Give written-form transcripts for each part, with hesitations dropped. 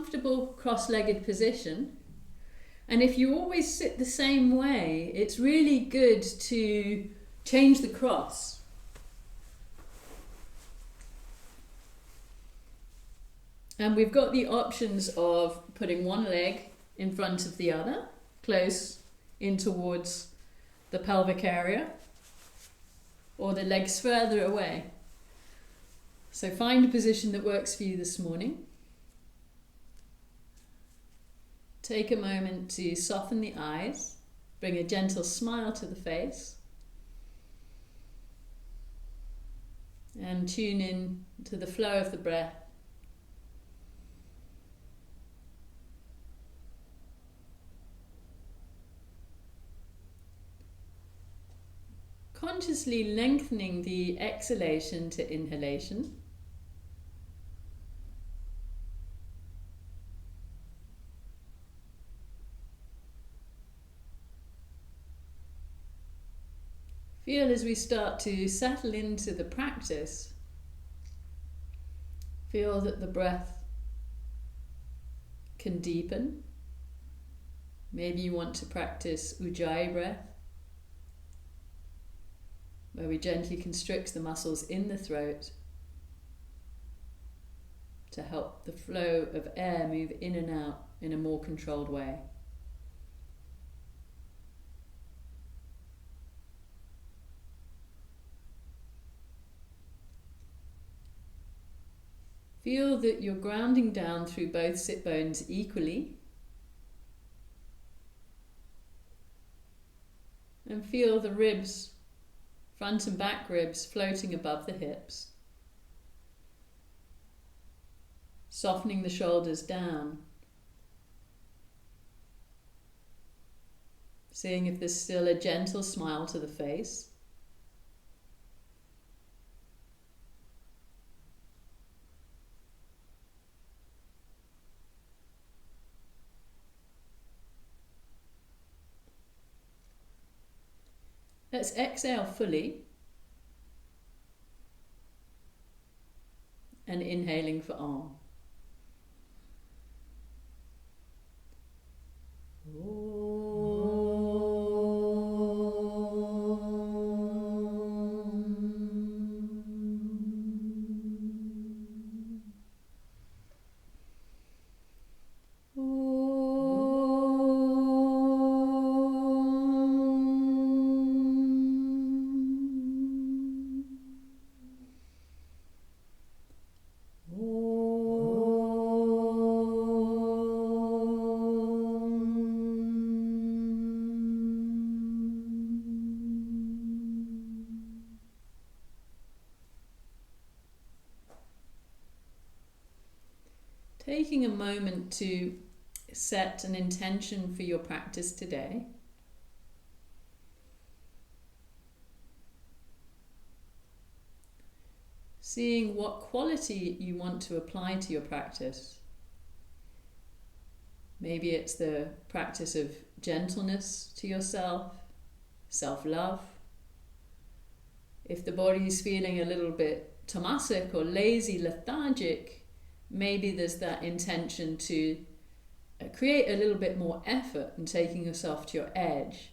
comfortable cross-legged position. And if you always sit the same way, it's really good to change the cross. And we've got the options of putting one leg in front of the other, close in towards the pelvic area, or the legs further away. So find a position that works for you this morning. Take a moment to soften the eyes, bring a gentle smile to the face, and tune in to the flow of the breath. Consciously lengthening the exhalation to inhalation. Feel as we start to settle into the practice, feel that the breath can deepen. Maybe you want to practice Ujjayi breath, where we gently constrict the muscles in the throat to help the flow of air move in and out in a more controlled way. Feel that you're grounding down through both sit bones equally. And feel the ribs, front and back ribs, floating above the hips. Softening the shoulders down. Seeing if there's still a gentle smile to the face. Let's exhale fully and inhaling for Om. Taking a moment to set an intention for your practice today. Seeing what quality you want to apply to your practice. Maybe it's the practice of gentleness to yourself, self-love. If the body is feeling a little bit tamasic or lazy, lethargic, maybe there's that intention to create a little bit more effort in taking yourself to your edge.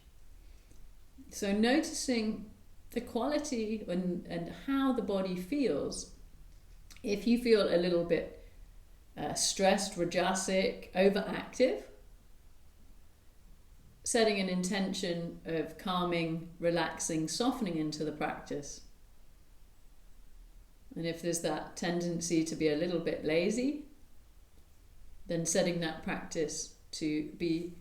So noticing the quality and how the body feels. If you feel a little bit stressed, rajasic, overactive, setting an intention of calming, relaxing, softening into the practice. And if there's that tendency to be a little bit lazy, then setting that practice to be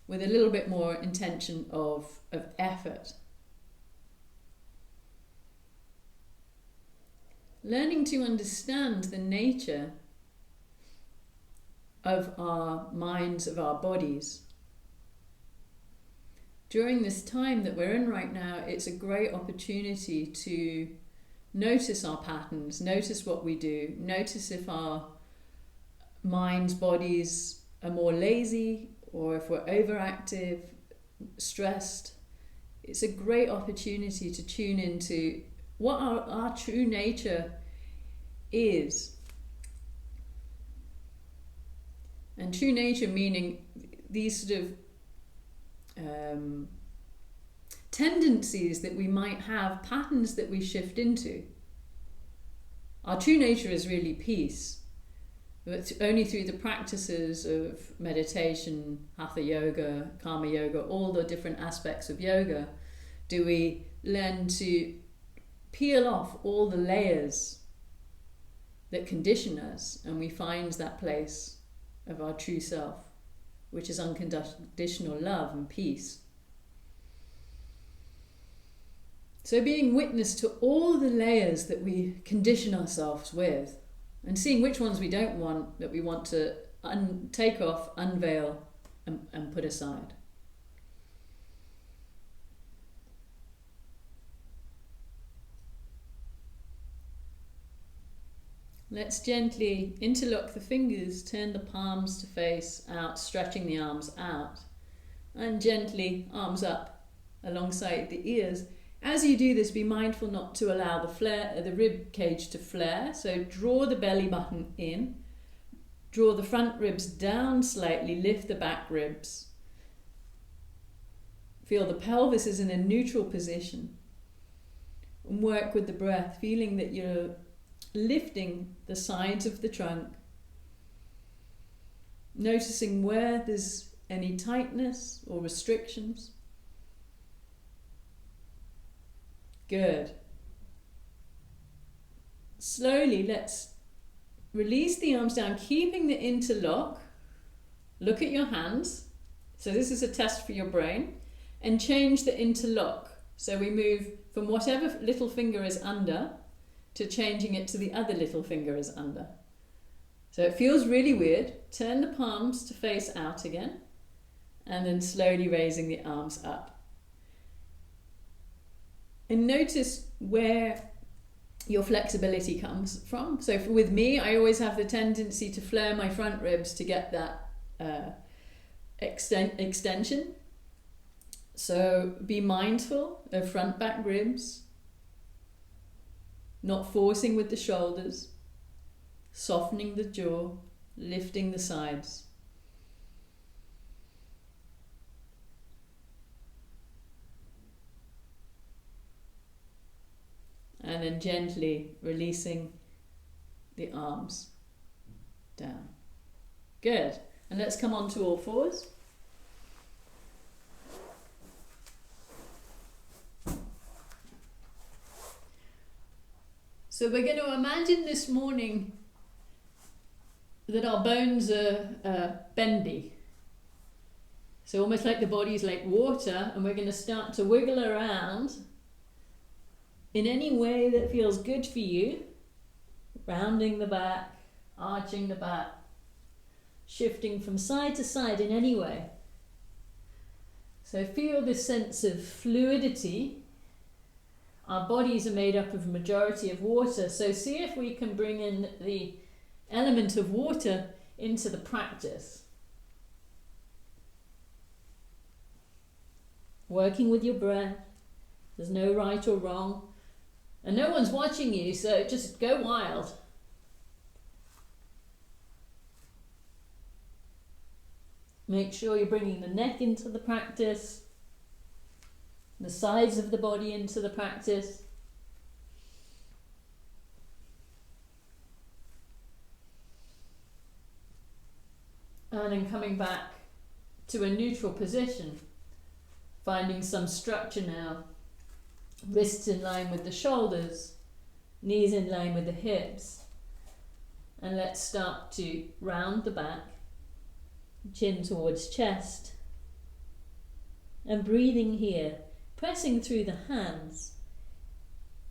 with a little bit more intention of effort. Learning to understand the nature of our minds, of our bodies. During this time that we're in right now, it's a great opportunity to notice our patterns, notice what we do, notice if our minds, bodies are more lazy or if we're overactive, stressed. It's a great opportunity to tune into what our true nature is. And true nature meaning these sort of tendencies that we might have, patterns that we shift into. Our true nature is really peace. But only through the practices of meditation, hatha yoga, karma yoga, all the different aspects of yoga, do we learn to peel off all the layers that condition us, and we find that place of our true self, which is unconditional love and peace. So being witness to all the layers that we condition ourselves with, and seeing which ones we don't want, that we want to take off, unveil, and put aside. Let's gently interlock the fingers, turn the palms to face out, stretching the arms out, and gently arms up alongside the ears. As you do this, be mindful not to allow the rib cage to flare. So draw the belly button in, draw the front ribs down slightly, lift the back ribs. Feel the pelvis is in a neutral position. And work with the breath, feeling that you're lifting the sides of the trunk. Noticing where there's any tightness or restrictions. Good. Slowly, let's release the arms down, keeping the interlock. Look at your hands. So this is a test for your brain. And change the interlock. So we move from whatever little finger is under to changing it to the other little finger is under. So it feels really weird. Turn the palms to face out again. And then slowly raising the arms up. And notice where your flexibility comes from. So with me, I always have the tendency to flare my front ribs to get that extension. So be mindful of front back ribs, not forcing with the shoulders, softening the jaw, lifting the sides. And then gently releasing the arms down. Good. And let's come on to all fours. So we're going to imagine this morning that our bones are bendy. So almost like the body's like water, and we're going to start to wiggle around in any way that feels good for you, rounding the back, arching the back, shifting from side to side in any way. So feel this sense of fluidity. Our bodies are made up of a majority of water, so see if we can bring in the element of water into the practice. Working with your breath. There's no right or wrong. And no one's watching you, so just go wild. Make sure you're bringing the neck into the practice, the sides of the body into the practice. And then coming back to a neutral position, finding some structure now. Wrists in line with the shoulders, knees in line with the hips. And let's start to round the back, chin towards chest. And breathing here, pressing through the hands,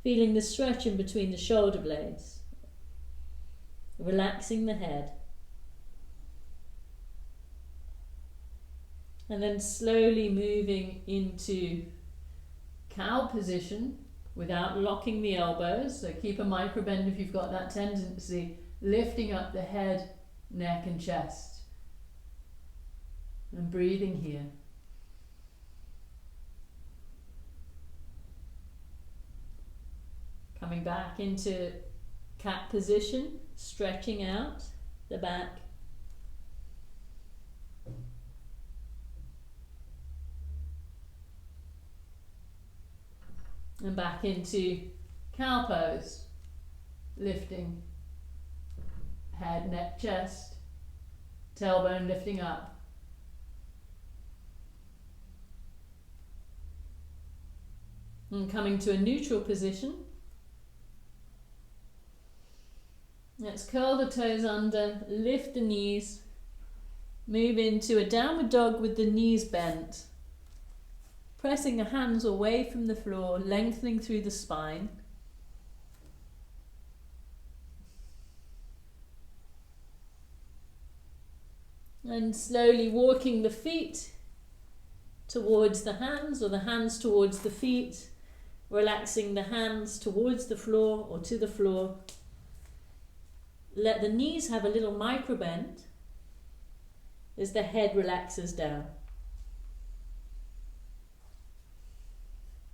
feeling the stretch in between the shoulder blades, relaxing the head. And then slowly moving into cow position without locking the elbows. So keep a micro bend if you've got that tendency, lifting up the head, neck and chest. And breathing here. Coming back into cat position, stretching out the back. And back into cow pose. Lifting head, neck, chest. Tailbone lifting up. And coming to a neutral position. Let's curl the toes under, lift the knees, move into a downward dog with the knees bent, pressing the hands away from the floor, lengthening through the spine. And slowly walking the feet towards the hands or the hands towards the feet, relaxing the hands towards the floor or to the floor. Let the knees have a little micro bend as the head relaxes down.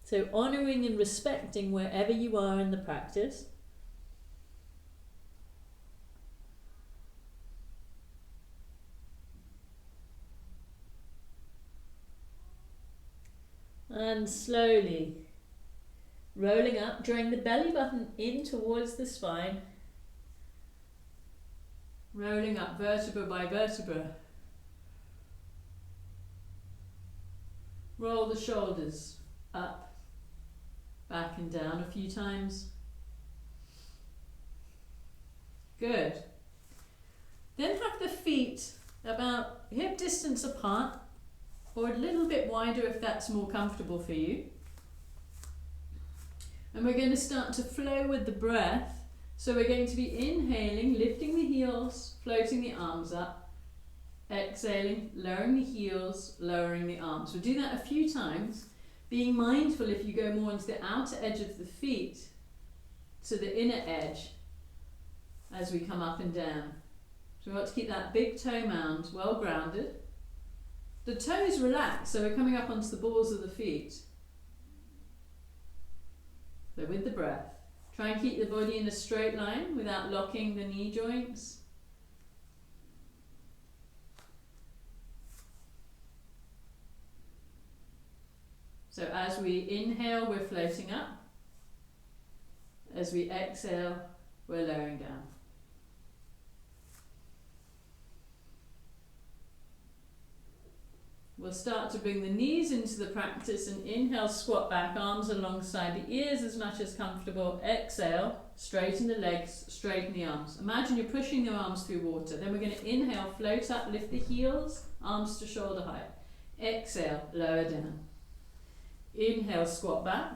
So honouring and respecting wherever you are in the practice. And slowly rolling up, drawing the belly button in towards the spine. Rolling up vertebra by vertebra. Roll the shoulders up, back and down a few times. Good. Then have the feet about hip distance apart or a little bit wider if that's more comfortable for you. And we're going to start to flow with the breath. So we're going to be inhaling, lifting the heels, floating the arms up, exhaling, lowering the heels, lowering the arms. We'll do that a few times, being mindful if you go more into the outer edge of the feet to the inner edge as we come up and down. So we want to keep that big toe mound well grounded. The toes relax, so we're coming up onto the balls of the feet. So with the breath. Try and keep the body in a straight line without locking the knee joints. So as we inhale, we're floating up. As we exhale, we're lowering down. We'll start to bring the knees into the practice and inhale, squat back, arms alongside the ears as much as comfortable. Exhale, straighten the legs, straighten the arms. Imagine you're pushing the arms through water. Then we're going to inhale, float up, lift the heels, arms to shoulder height. Exhale, lower down. Inhale, squat back.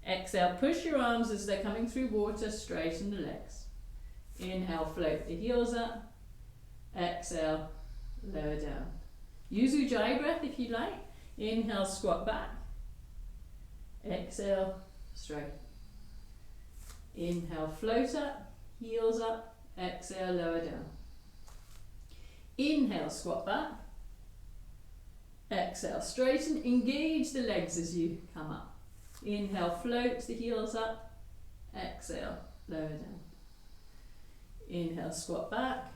Exhale, push your arms as they're coming through water, straighten the legs. Inhale, float the heels up. Exhale, lower down. Use Ujjayi breath if you like. Inhale, squat back. Exhale, straight. Inhale, float up, heels up. Exhale, lower down. Inhale, squat back. Exhale, straighten. Engage the legs as you come up. Inhale, float the heels up. Exhale, lower down. Inhale, squat back.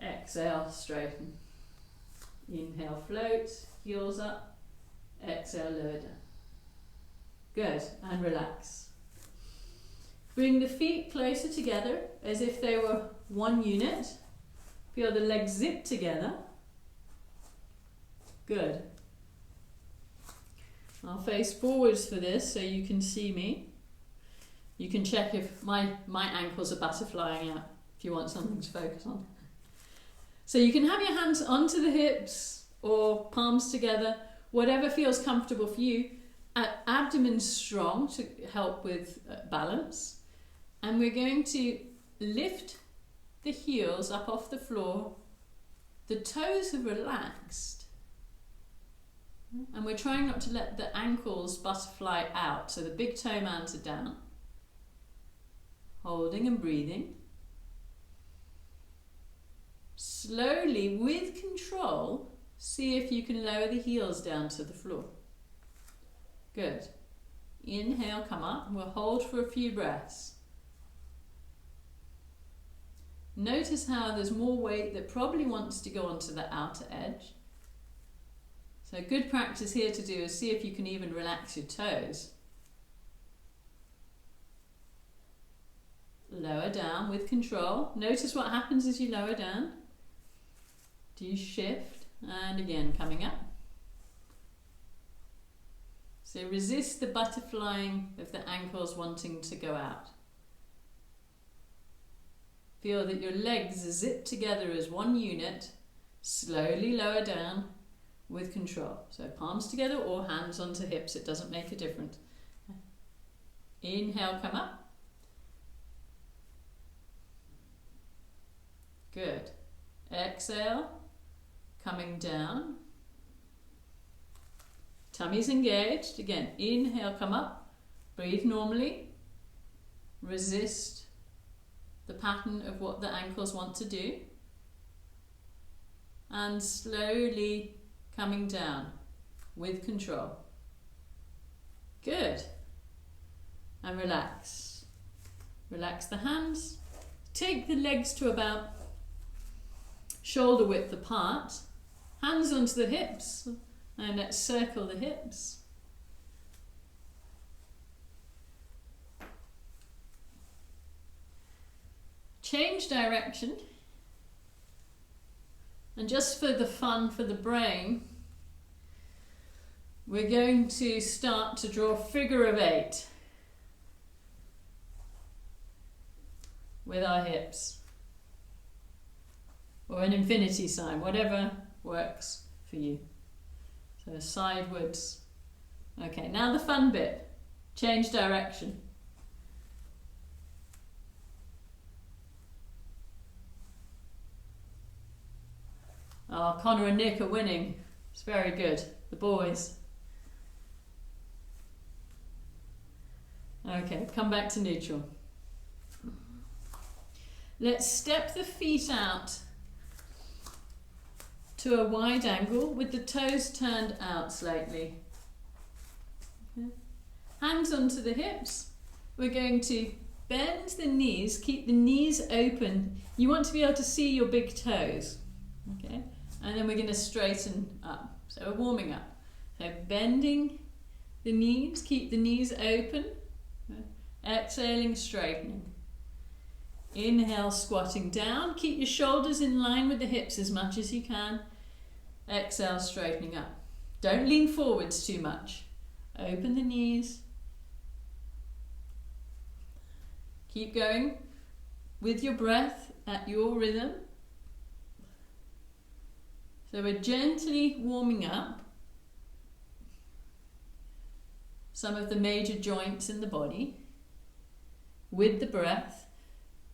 Exhale, straighten. Inhale, float, heels up. Exhale, lower down. Good, and relax. Bring the feet closer together as if they were one unit. Feel the legs zip together. Good. I'll face forwards for this so you can see me. You can check if my ankles are butterflying out if you want something to focus on. So you can have your hands onto the hips or palms together, whatever feels comfortable for you. Abdomen strong to help with balance. And we're going to lift the heels up off the floor. The toes have relaxed. And we're trying not to let the ankles butterfly out. So the big toe mounds are down. Holding and breathing. Slowly, with control, see if you can lower the heels down to the floor. Good. Inhale, come up. We'll hold for a few breaths. Notice how there's more weight that probably wants to go onto the outer edge. So a good practice here to do is see if you can even relax your toes. Lower down with control. Notice what happens as you lower down. Do you shift? And again, coming up. So resist the butterflying of the ankles wanting to go out. Feel that your legs zip together as one unit. Slowly lower down with control. So palms together or hands onto hips, it doesn't make a difference. Inhale, come up. Good. Exhale, coming down. Tummy's engaged. Again, inhale, come up. Breathe normally. Resist the pattern of what the ankles want to do. And slowly coming down with control. Good. And relax. Relax the hands. Take the legs to about shoulder width apart. Hands onto the hips. And let's circle the hips. Change direction. And just for the fun, for the brain, we're going to start to draw a figure of 8 with our hips. Or an infinity sign, whatever works for you. So sidewards. Okay, now the fun bit. Change direction. Oh, Connor and Nick are winning. It's very good. The boys. Okay, come back to neutral. Let's step the feet out to a wide angle with the toes turned out slightly. Okay. Hands onto the hips. We're going to bend the knees, keep the knees open. You want to be able to see your big toes. Okay, and then we're going to straighten up. So we're warming up. So bending the knees, keep the knees open. Exhaling, straightening. Inhale, squatting down. Keep your shoulders in line with the hips as much as you can. Exhale, straightening up. Don't lean forwards too much. Open the knees. Keep going with your breath at your rhythm. So we're gently warming up some of the major joints in the body with the breath.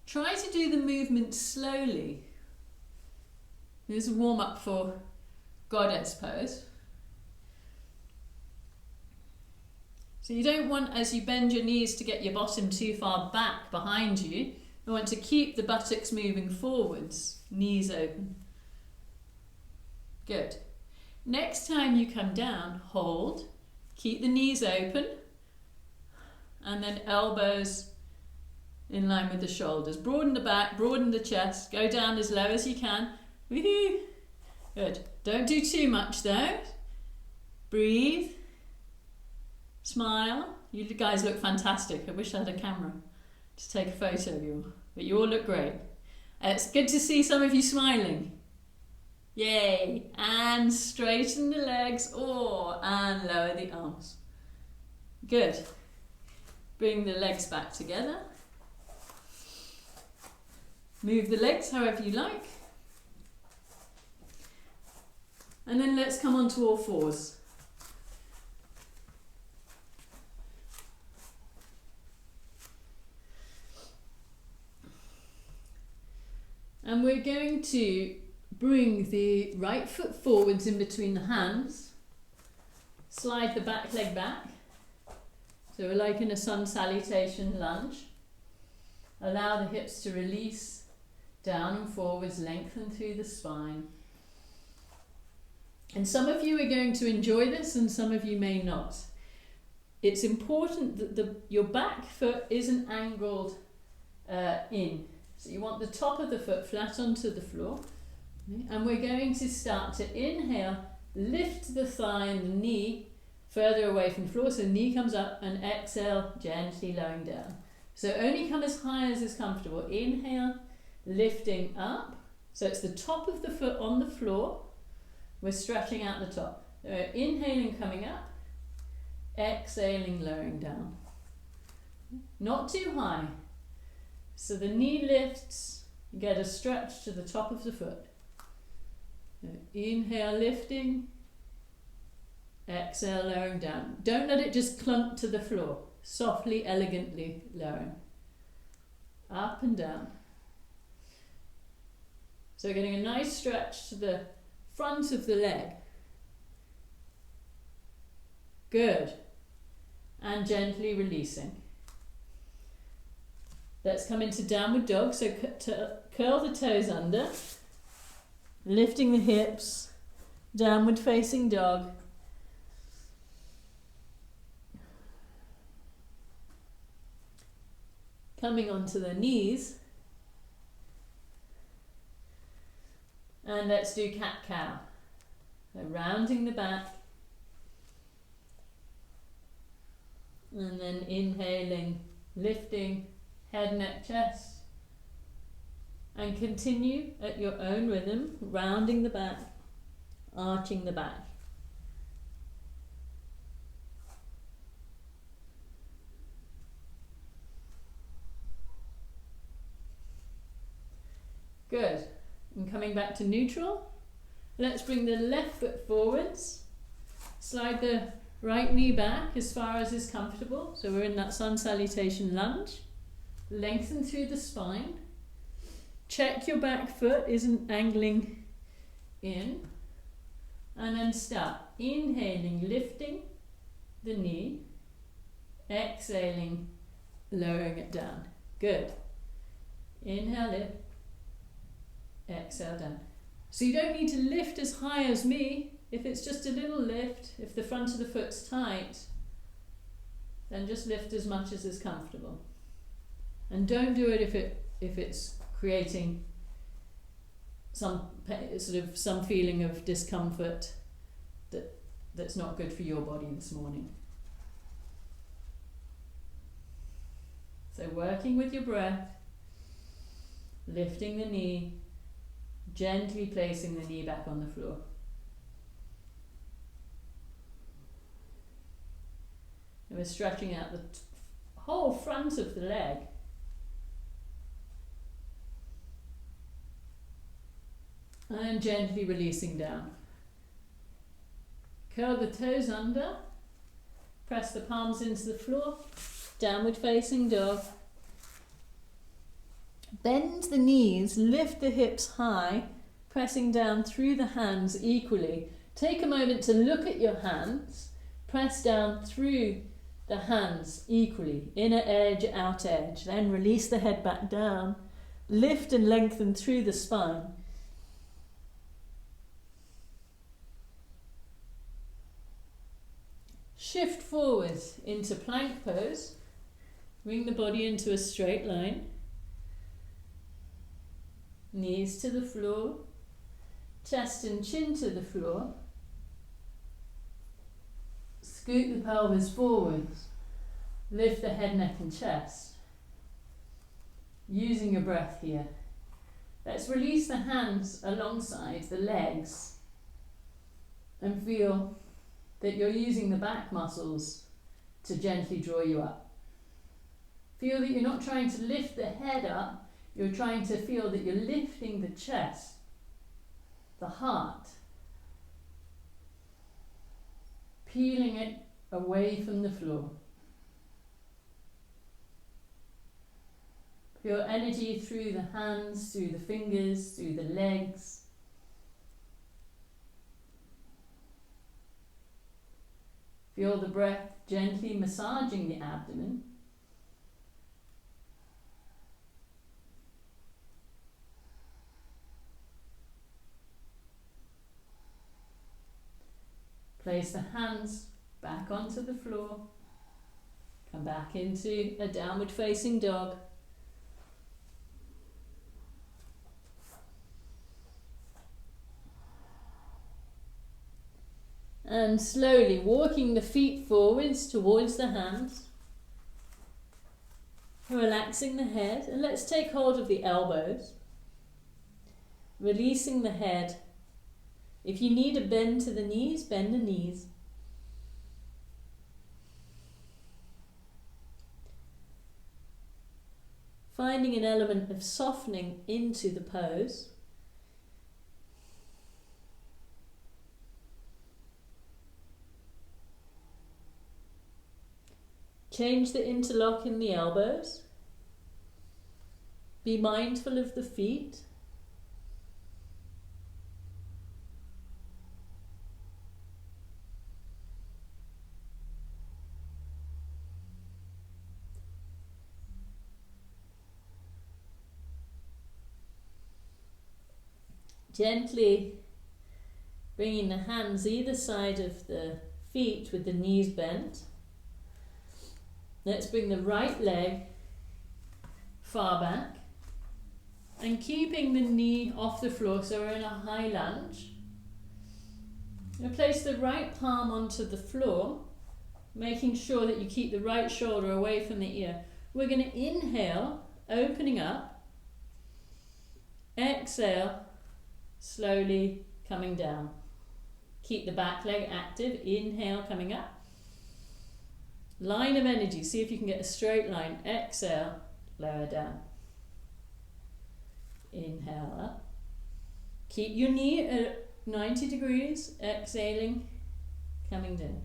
Try to do the movement slowly. This is a warm up for goddess pose. So you don't want, as you bend your knees, to get your bottom too far back behind you. You want to keep the buttocks moving forwards, knees open. Good. Next time you come down, hold, keep the knees open, and then elbows in line with the shoulders. Broaden the back, broaden the chest, go down as low as you can. Woohoo! Good. Don't do too much though. Breathe. Smile. You guys look fantastic. I wish I had a camera to take a photo of you, but you all look great. It's good to see some of you smiling. Yay! And straighten the legs, and lower the arms. Good. Bring the legs back together. Move the legs however you like. And then let's come on to all fours. And we're going to bring the right foot forwards in between the hands. Slide the back leg back. So we're like in a sun salutation lunge. Allow the hips to release down and forwards, lengthen through the spine. And some of you are going to enjoy this and some of you may not. It's important that your back foot isn't angled in. So you want the top of the foot flat onto the floor. And we're going to start to inhale lift the thigh and the knee further away from the floor, so the knee comes up, and exhale, gently lowering down. So only come as high as is comfortable. Inhale, lifting up. So it's the top of the foot on the floor. We're stretching out the top. Inhaling, coming up. Exhaling, lowering down. Not too high. So the knee lifts, you get a stretch to the top of the foot. Inhale, lifting. Exhale, lowering down. Don't let it just clunk to the floor. Softly, elegantly lowering. Up and down. So getting a nice stretch to the front of the leg. Good. And gently releasing. Let's come into downward dog. So curl the toes under. Lifting the hips. Downward facing dog. Coming onto the knees. And let's do cat-cow. So rounding the back. And then inhaling, lifting, head, neck, chest. And continue at your own rhythm, rounding the back, arching the back. Good. And coming back to neutral, let's bring the left foot forwards. Slide the right knee back as far as is comfortable. So we're in that Sun Salutation Lunge. Lengthen through the spine. Check your back foot isn't angling in. And then start. Inhaling, lifting the knee. Exhaling, lowering it down. Good. Inhale, lift. Exhale down. So you don't need to lift as high as me. If it's just a little lift, if the front of the foot's tight, then just lift as much as is comfortable. And don't do it if it's creating some feeling of discomfort that's not good for your body this morning. So working with your breath, lifting the knee, gently placing the knee back on the floor. And we're stretching out the whole front of the leg. And gently releasing down. Curl the toes under. Press the palms into the floor. Downward facing dog. Bend the knees, lift the hips high, pressing down through the hands equally. Take a moment to look at your hands. Press down through the hands equally, inner edge, out edge. Then release the head back down. Lift and lengthen through the spine. Shift forward into plank pose. Bring the body into a straight line. Knees to the floor. Chest and chin to the floor. Scoot the pelvis forwards. Lift the head, neck and chest. Using your breath here. Let's release the hands alongside the legs and feel that you're using the back muscles to gently draw you up. Feel that you're not trying to lift the head up, you're trying to feel that you're lifting the chest, the heart, peeling it away from the floor. Feel energy through the hands, through the fingers, through the legs. Feel the breath gently massaging the abdomen. Place the hands back onto the floor. Come back into a downward facing dog. And slowly walking the feet forwards towards the hands. Relaxing the head, and let's take hold of the elbows. Releasing the head. If you need a bend to the knees, bend the knees. Finding an element of softening into the pose. Change the interlock in the elbows. Be mindful of the feet. Gently bringing the hands either side of the feet with the knees bent. Let's bring the right leg far back and keeping the knee off the floor, so we're in a high lunge. Now place the right palm onto the floor, making sure that you keep the right shoulder away from the ear. We're going to inhale, opening up. Exhale, slowly coming down. Keep the back leg active. Inhale, coming up. Line of energy. See if you can get a straight line. Exhale, lower down. Inhale up. Keep your knee at 90 degrees. Exhaling, coming down.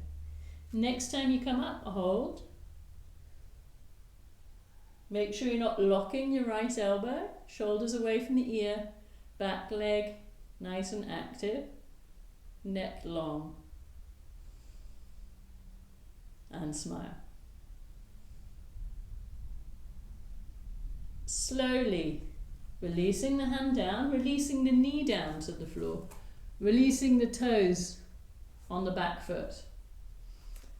Next time you come up, hold. Make sure you're not locking your right elbow. Shoulders away from the ear. Back leg nice and active. Neck long. And smile. Slowly releasing the hand down, releasing the knee down to the floor, releasing the toes on the back foot.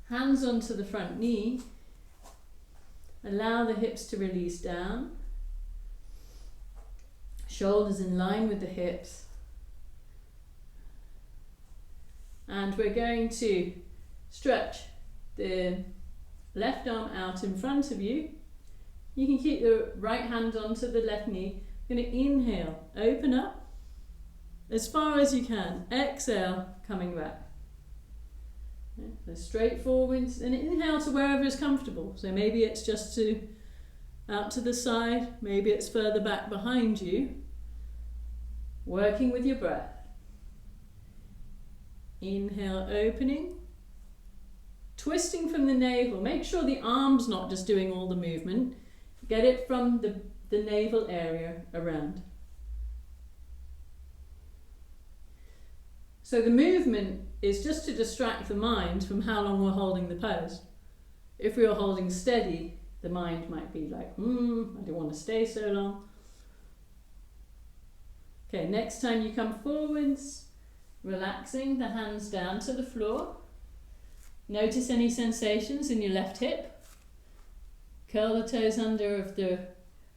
Hands onto the front knee. Allow the hips to release down. Shoulders in line with the hips. And we're going to stretch the left arm out in front of you. You can keep the right hand onto the left knee. You're going to inhale, open up as far as you can. Exhale, coming back. So straight forwards and inhale to wherever is comfortable. So maybe it's just out to the side, maybe it's further back behind you. Working with your breath. Inhale, opening. Twisting from the navel. Make sure the arm's not just doing all the movement. Get it from the navel area around. So the movement is just to distract the mind from how long we're holding the pose. If we are holding steady, the mind might be like, I don't want to stay so long. Okay, next time you come forwards, relaxing the hands down to the floor. Notice any sensations in your left hip. Curl the toes under of the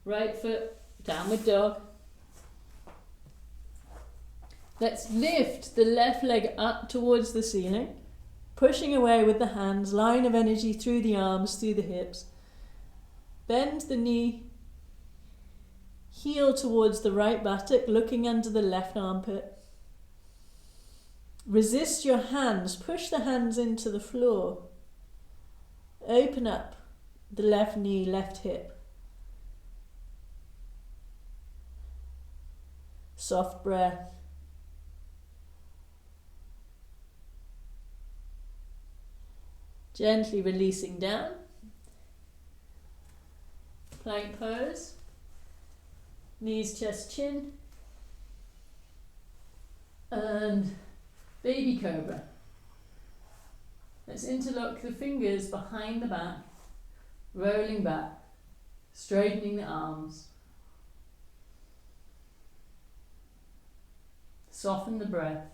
right foot, downward dog. Let's lift the left leg up towards the ceiling, pushing away with the hands, line of energy through the arms, through the hips. Bend the knee, heel towards the right buttock, looking under the left armpit. Resist your hands, push the hands into the floor. Open up the left knee, left hip. Soft breath. Gently releasing down. Plank pose. Knees, chest, chin. And baby cobra. Let's interlock the fingers behind the back, rolling back, straightening the arms. Soften the breath.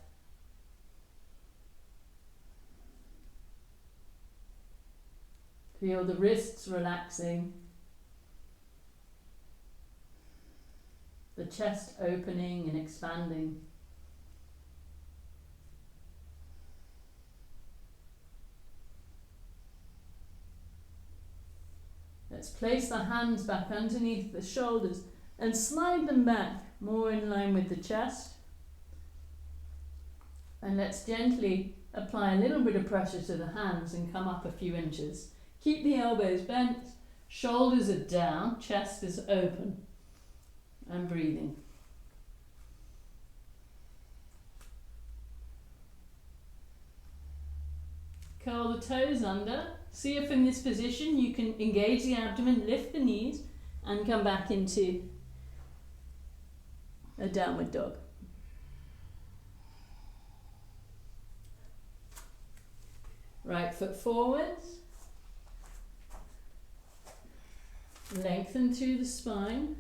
Feel the wrists relaxing, the chest opening and expanding. Let's place the hands back underneath the shoulders and slide them back more in line with the chest. And let's gently apply a little bit of pressure to the hands and come up a few inches. Keep the elbows bent, shoulders are down, chest is open, and breathing. Curl the toes under. See if in this position you can engage the abdomen, lift the knees, and come back into a downward dog. Right foot forwards. Lengthen through the spine.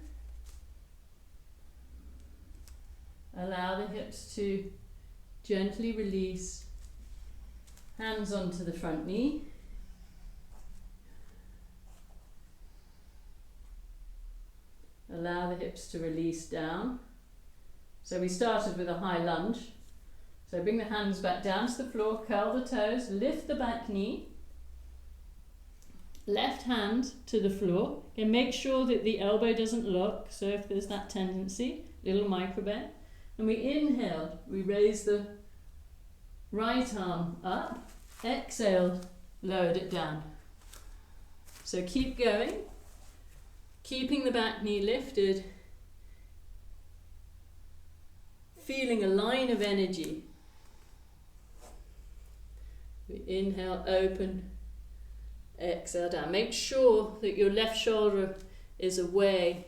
Allow the hips to gently release. Hands onto the front knee. Allow the hips to release down. So we started with a high lunge. So bring the hands back down to the floor, curl the toes, lift the back knee. Left hand to the floor. And make sure that the elbow doesn't lock. So if there's that tendency, little micro bend. And we inhale, we raise the right arm up. Exhale, lowered it down. So keep going. Keeping the back knee lifted. Feeling a line of energy. We inhale, open. Exhale down. Make sure that your left shoulder is away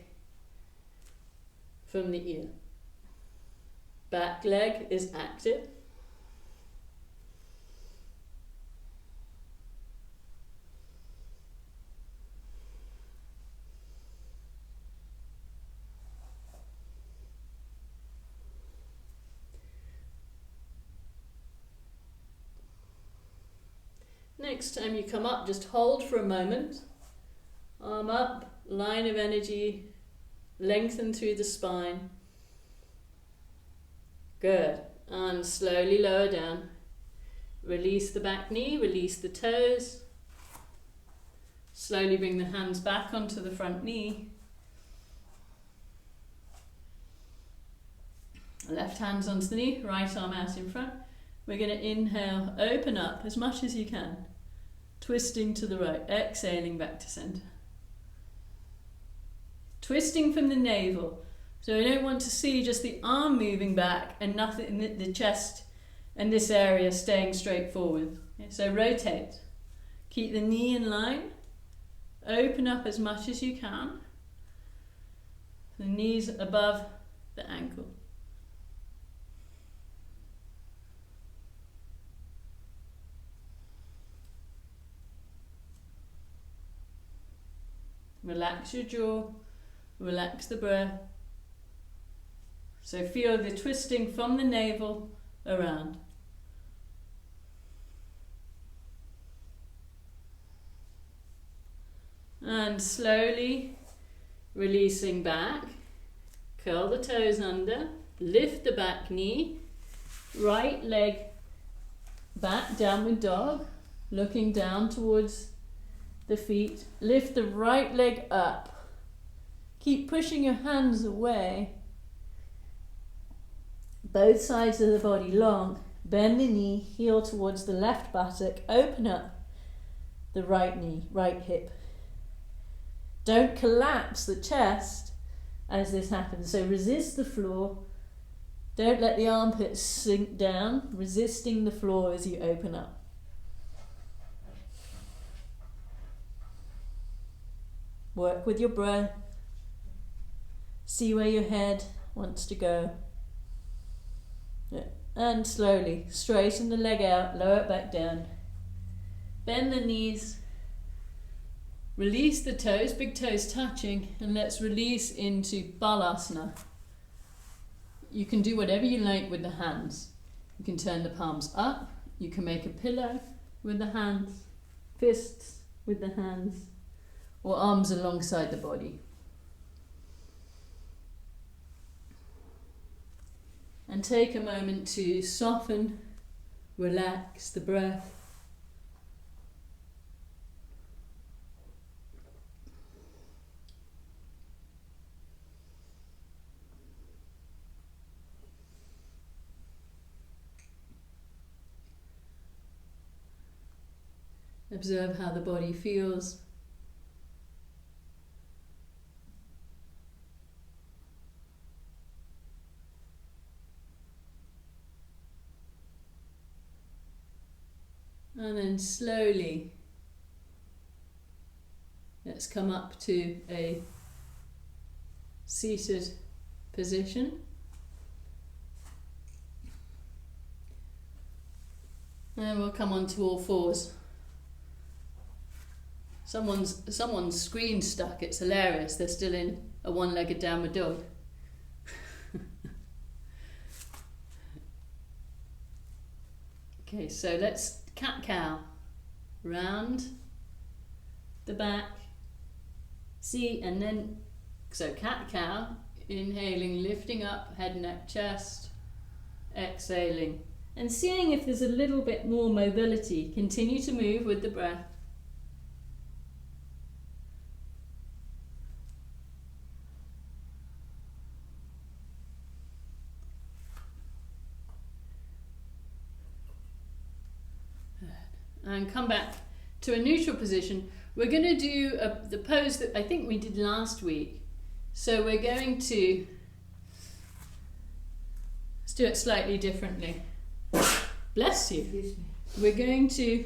from the ear. Back leg is active. Next time you come up, just hold for a moment. Arm up, line of energy, lengthen through the spine. Good. And slowly lower down. Release the back knee, release the toes. Slowly bring the hands back onto the front knee. Left hand's onto the knee, right arm out in front. We're going to inhale, open up as much as you can. Twisting to the right, exhaling back to center. Twisting from the navel. So I don't want to see just the arm moving back and nothing in the chest and this area staying straight forward. Okay, so rotate. Keep the knee in line. Open up as much as you can. The knees above the ankle. Relax your jaw, relax the breath. So feel the twisting from the navel around. And slowly releasing back, curl the toes under, lift the back knee, right leg back, downward dog, looking down towards the feet. Lift the right leg up. Keep pushing your hands away. Both sides of the body long. Bend the knee, heel towards the left buttock. Open up the right knee, right hip. Don't collapse the chest as this happens. So resist the floor. Don't let the armpits sink down. Resisting the floor as you open up. Work with your breath. See where your head wants to go. Yeah. And slowly straighten the leg out, lower it back down. Bend the knees. Release the toes, big toes touching, and let's release into Balasana. You can do whatever you like with the hands. You can turn the palms up. You can make a pillow with the hands, fists with the hands, or arms alongside the body. And take a moment to soften, relax the breath. Observe how the body feels. And then slowly, let's come up to a seated position. And we'll come onto all fours. Someone's screen stuck. It's hilarious. They're still in a one-legged downward dog. Okay, so let's cat-cow. Round the back. See, and then, so cat-cow. Inhaling, lifting up, head, neck, chest. Exhaling. And seeing if there's a little bit more mobility. Continue to move with the breath. And come back to a neutral position. We're going to do the pose that I think we did last week. So we're going to, let's do it slightly differently. Bless you. Excuse me. We're going to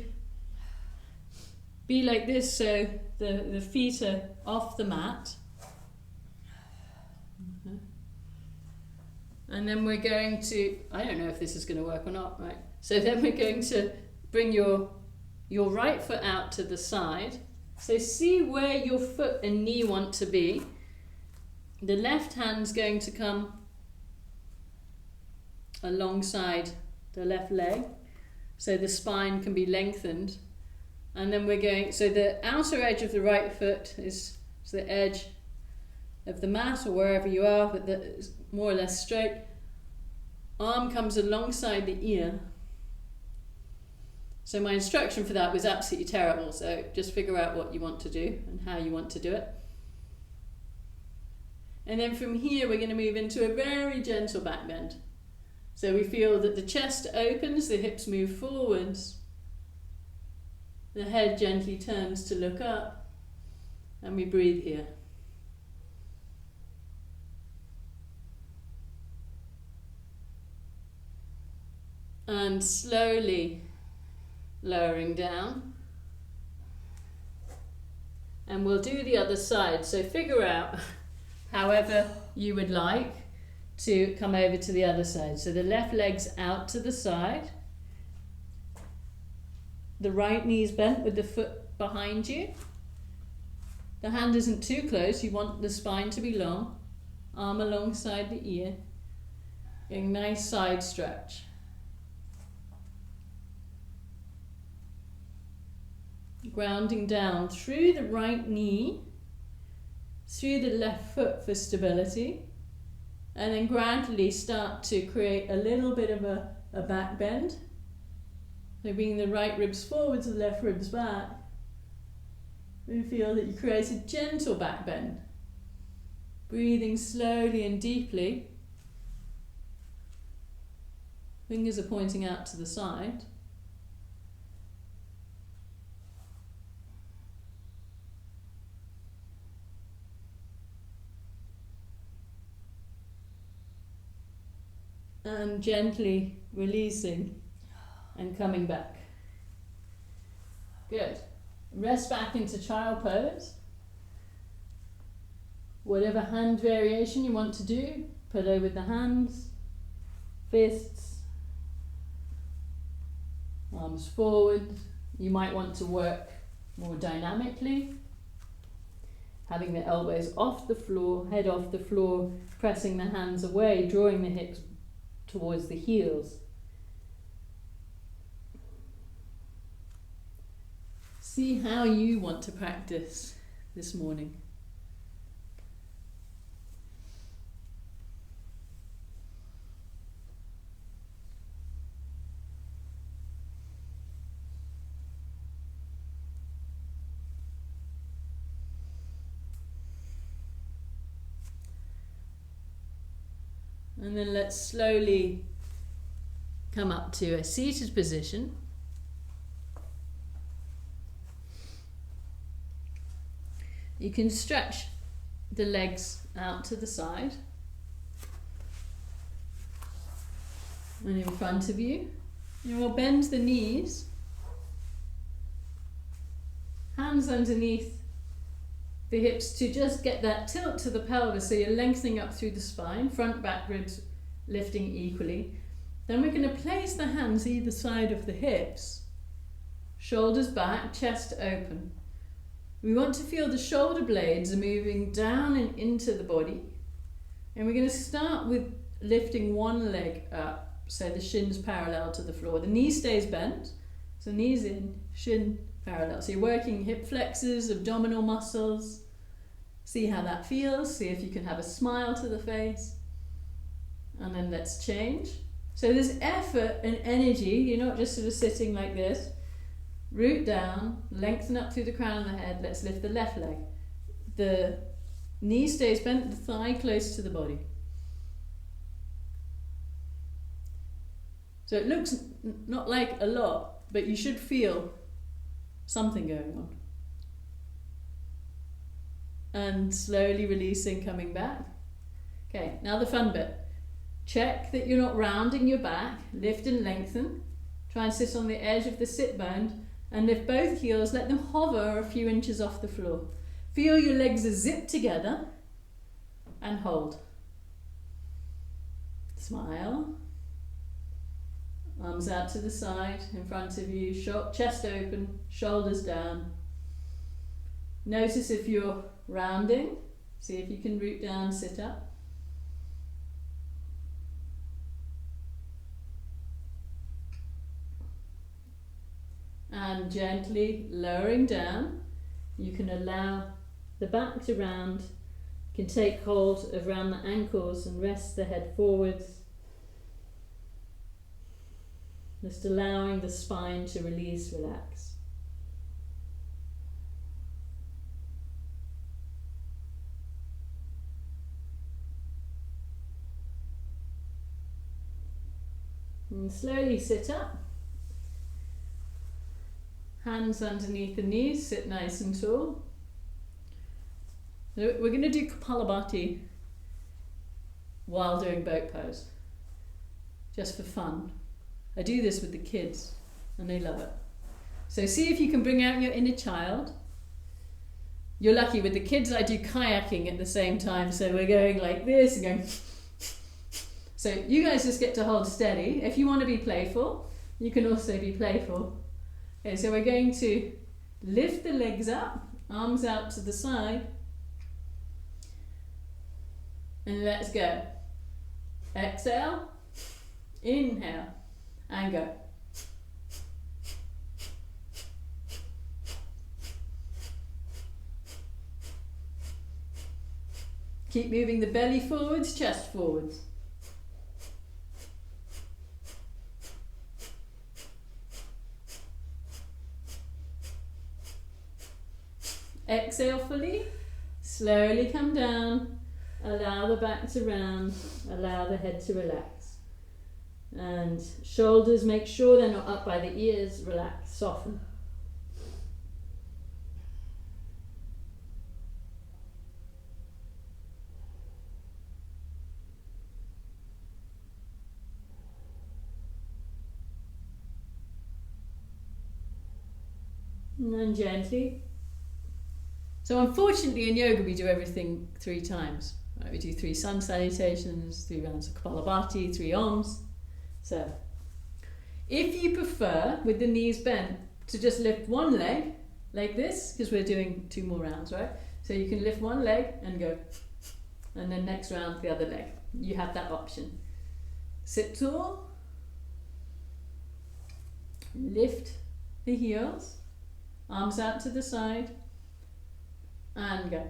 be like this, so the feet are off the mat. And then we're going to, I don't know if this is going to work or not, right? So then we're going to bring your right foot out to the side. So see where your foot and knee want to be. The left hand's going to come alongside the left leg, so the spine can be lengthened. And then we're going, so the outer edge of the right foot is the edge of the mat or wherever you are, but that's more or less straight. Arm comes alongside the ear. So my instruction for that was absolutely terrible, so just figure out what you want to do and how you want to do it. And then from here we're going to move into a very gentle back bend. So we feel that the chest opens, the hips move forwards, the head gently turns to look up, and we breathe here. And slowly lowering down. And we'll do the other side. So figure out however you would like to come over to the other side. So the left leg's out to the side. The right knee's bent with the foot behind you. The hand isn't too close. You want the spine to be long. Arm alongside the ear. A nice side stretch. Grounding down through the right knee, through the left foot for stability, and then gradually start to create a little bit of a back bend. So bringing the right ribs forwards and the left ribs back. We feel that you create a gentle back bend. Breathing slowly and deeply. Fingers are pointing out to the side. And gently releasing and coming back. Good. Rest back into child pose. Whatever hand variation you want to do, pillow with the hands, fists, arms forward. You might want to work more dynamically, having the elbows off the floor, head off the floor, pressing the hands away, drawing the hips towards the heels. See how you want to practice this morning. And then let's slowly come up to a seated position. You can stretch the legs out to the side and in front of you. And we'll bend the knees, hands underneath the hips to just get that tilt to the pelvis, so you're lengthening up through the spine, front, back ribs lifting equally. Then we're going to place the hands either side of the hips, shoulders back, chest open. We want to feel the shoulder blades are moving down and into the body. And we're going to start with lifting one leg up, so the shin's parallel to the floor. The knee stays bent, so knees in, shin parallel. So you're working hip flexors, abdominal muscles. See how that feels. See if you can have a smile to the face. And then let's change. So there's effort and energy. You're not just sort of sitting like this. Root down, lengthen up through the crown of the head. Let's lift the left leg. The knee stays bent, the thigh close to the body. So it looks not like a lot, but you should feel something going on. And slowly releasing, coming back. Okay, now the fun bit. Check that you're not rounding your back. Lift and lengthen. Try and sit on the edge of the sit bone and lift both heels. Let them hover a few inches off the floor. Feel your legs are zipped together and hold. Smile. Arms out to the side, in front of you, chest open, shoulders down. Notice if you're rounding. See if you can root down, sit up. And gently lowering down, you can allow the back to round. You can take hold around the ankles and rest the head forwards. Just allowing the spine to release, relax. And slowly sit up. Hands underneath the knees, sit nice and tall. So we're going to do Kapalabhati while doing boat pose, just for fun. I do this with the kids and they love it. So see if you can bring out your inner child. You're lucky with the kids. I do kayaking at the same time, so we're going like this and going. So you guys just get to hold steady. If you want to be playful, you can also be playful. Okay, so we're going to lift the legs up, arms out to the side, and let's go. Exhale, inhale, and go. Keep moving the belly forwards, chest forwards. Exhale fully, slowly come down, allow the back to round, allow the head to relax. And shoulders, make sure they're not up by the ears, relax, soften. And then gently. So unfortunately in yoga we do everything 3 times. Right? We do 3 sun salutations, 3 rounds of Kapalabhati, 3 Oms. So if you prefer, with the knees bent, to just lift one leg like this, because we're doing 2 more rounds, right? So you can lift one leg and go, and then next round the other leg. You have that option. Sit tall, lift the heels, arms out to the side, and go.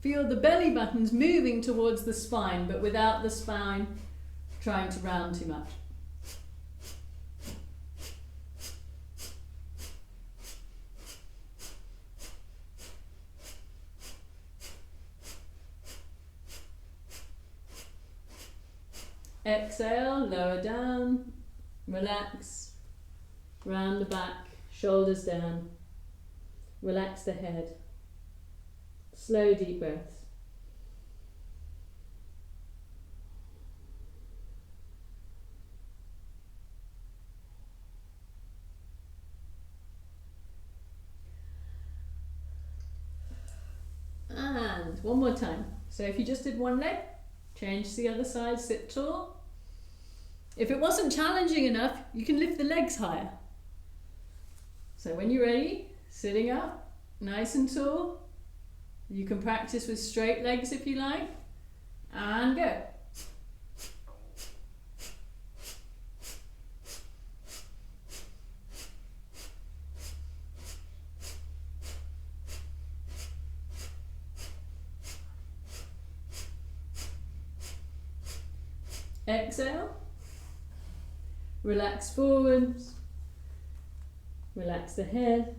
Feel the belly buttons moving towards the spine, but without the spine trying to round too much. Exhale, lower down, relax, round the back, shoulders down. Relax the head. Slow, deep breaths. And one more time. So if you just did one leg, change to the other side, sit tall. If it wasn't challenging enough, you can lift the legs higher. So when you're ready, sitting up, nice and tall. You can practice with straight legs if you like. And go. Exhale. Relax forwards. Relax the head.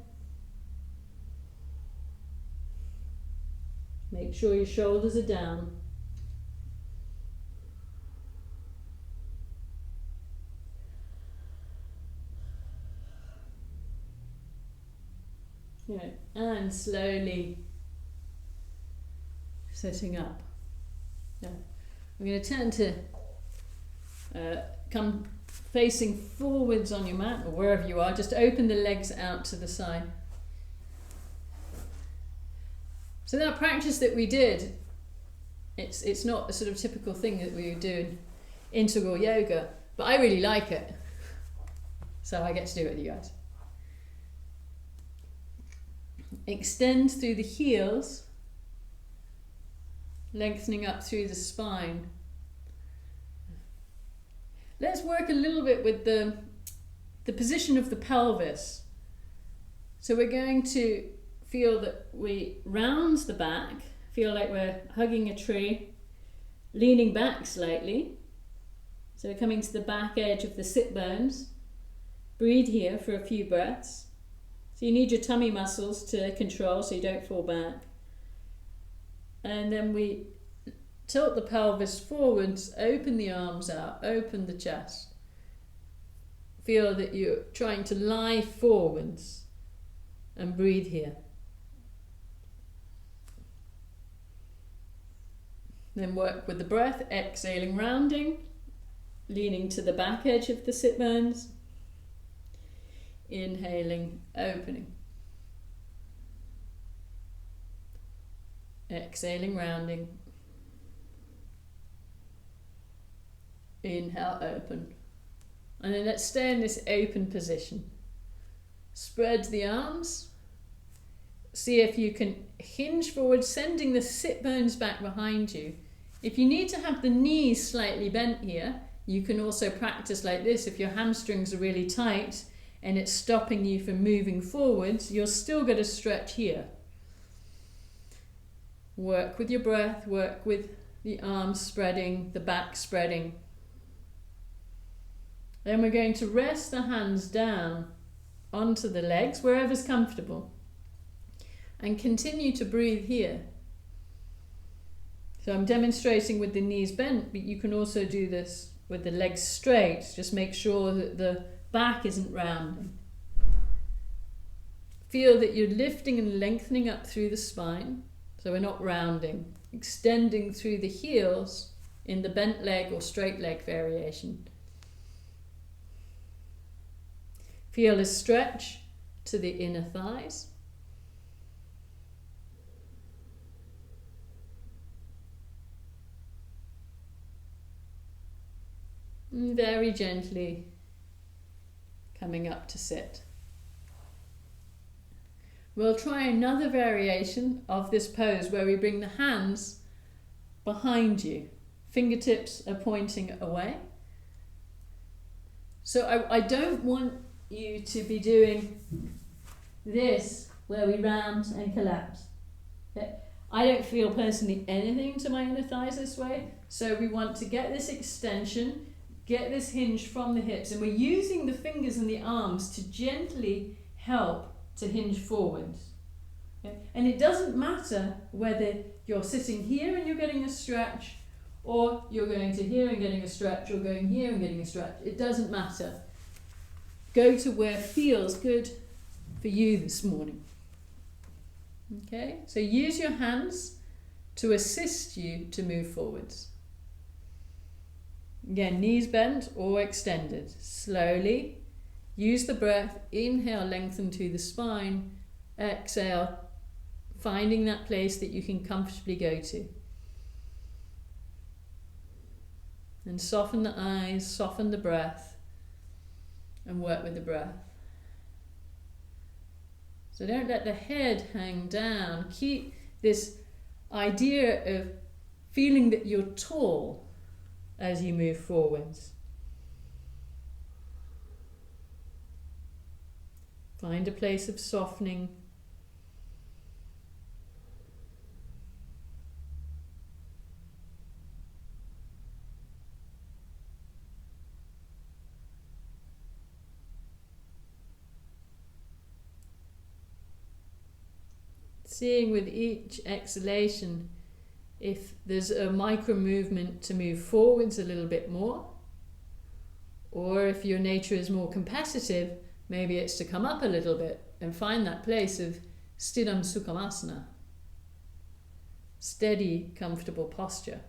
Make sure your shoulders are down. Good. And slowly sitting up. Now, I'm going to turn to come facing forwards on your mat or wherever you are. Just open the legs out to the side. So that practice that we did, it's not a sort of typical thing that we would do in integral yoga, but I really like it. So I get to do it with you guys. Extend through the heels, lengthening up through the spine. Let's work a little bit with the position of the pelvis. So we're going to feel that we round the back, feel like we're hugging a tree, leaning back slightly. So we're coming to the back edge of the sit bones. Breathe here for a few breaths. So you need your tummy muscles to control so you don't fall back. And then we tilt the pelvis forwards, open the arms out, open the chest. Feel that you're trying to lie forwards and breathe here. Then work with the breath, exhaling, rounding, leaning to the back edge of the sit bones. Inhaling, opening. Exhaling, rounding. Inhale, open. And then let's stay in this open position. Spread the arms. See if you can hinge forward, sending the sit bones back behind you. If you need to have the knees slightly bent here, you can also practice like this. If your hamstrings are really tight and it's stopping you from moving forwards, you're still going to stretch here. Work with your breath, work with the arms spreading, the back spreading. Then we're going to rest the hands down onto the legs, wherever's comfortable. And continue to breathe here. So I'm demonstrating with the knees bent, but you can also do this with the legs straight. Just make sure that the back isn't rounding. Feel that you're lifting and lengthening up through the spine. So we're not rounding. Extending through the heels in the bent leg or straight leg variation. Feel a stretch to the inner thighs. And very gently coming up to sit. We'll try another variation of this pose where we bring the hands behind you. Fingertips are pointing away. So I don't want you to be doing this where we round and collapse. Okay? I don't feel personally anything to my inner thighs this way, so we want to get this extension, get this hinge from the hips, and we're using the fingers and the arms to gently help to hinge forwards. Okay? And it doesn't matter whether you're sitting here and you're getting a stretch, or you're going to here and getting a stretch, or going here and getting a stretch. It doesn't matter. Go to where feels good for you this morning. Okay, so use your hands to assist you to move forwards. Again, knees bent or extended. Slowly, use the breath. Inhale, lengthen to the spine. Exhale, finding that place that you can comfortably go to. And soften the eyes, soften the breath, and work with the breath. So don't let the head hang down. Keep this idea of feeling that you're tall as you move forwards. Find a place of softening. Seeing with each exhalation if there's a micro movement to move forwards a little bit more, or if your nature is more competitive, maybe it's to come up a little bit and find that place of Sthiram Sukhamasana, steady, comfortable posture.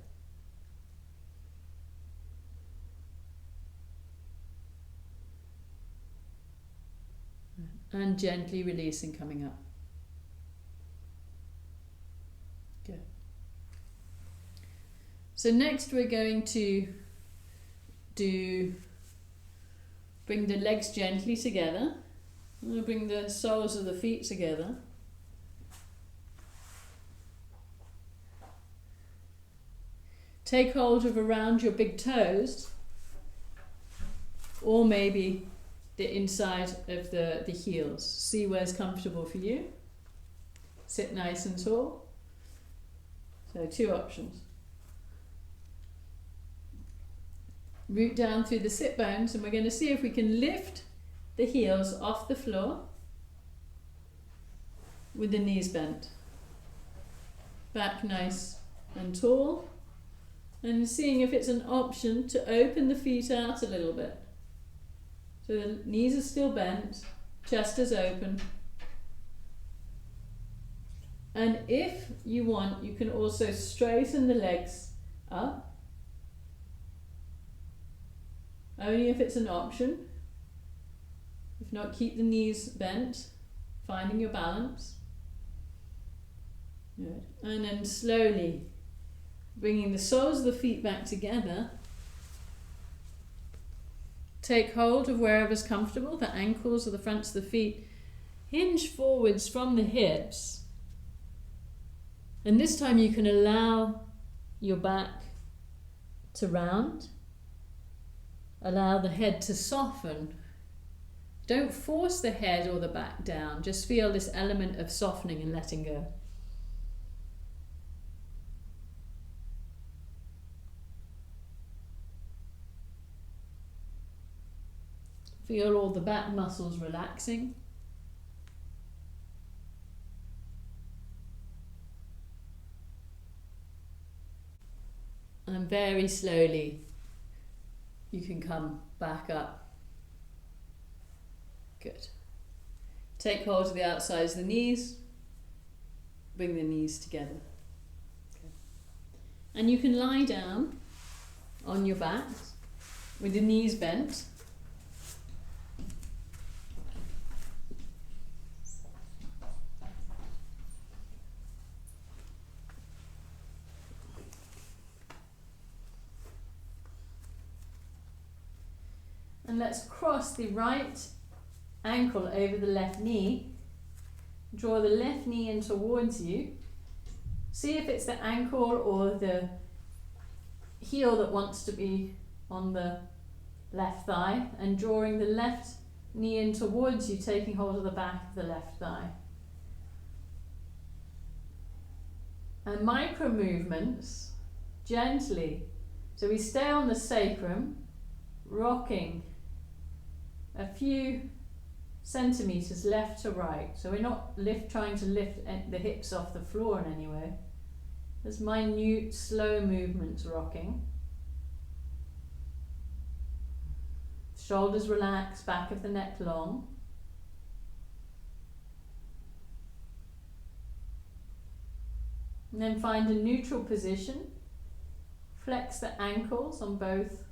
And gently releasing, coming up. Good. So next we're going to bring the legs gently together. I'm going to bring the soles of the feet together. Take hold of around your big toes, or maybe the inside of the heels. See where's comfortable for you. Sit nice and tall. So 2 options. Root down through the sit bones, and we're going to see if we can lift the heels off the floor with the knees bent. Back nice and tall, and seeing if it's an option to open the feet out a little bit. So the knees are still bent, chest is open. And if you want, you can also straighten the legs up. Only if it's an option. If not, keep the knees bent, finding your balance. Good. And then slowly bringing the soles of the feet back together. Take hold of wherever's comfortable, the ankles or the fronts of the feet. Hinge forwards from the hips. And this time you can allow your back to round. Allow the head to soften. Don't force the head or the back down. Just feel this element of softening and letting go. Feel all the back muscles relaxing. And very slowly you can come back up. Good. Take hold of the outsides of the knees. Bring the knees together. Okay. And you can lie down on your back with the knees bent. And let's cross the right ankle over the left knee. Draw the left knee in towards you. See if it's the ankle or the heel that wants to be on the left thigh, and drawing the left knee in towards you, taking hold of the back of the left thigh. And micro movements, gently. So we stay on the sacrum, rocking a few centimeters left to right. So we're not trying to lift the hips off the floor in any way. There's minute, slow movements rocking. Shoulders relaxed, back of the neck long. And then find a neutral position. Flex the ankles on both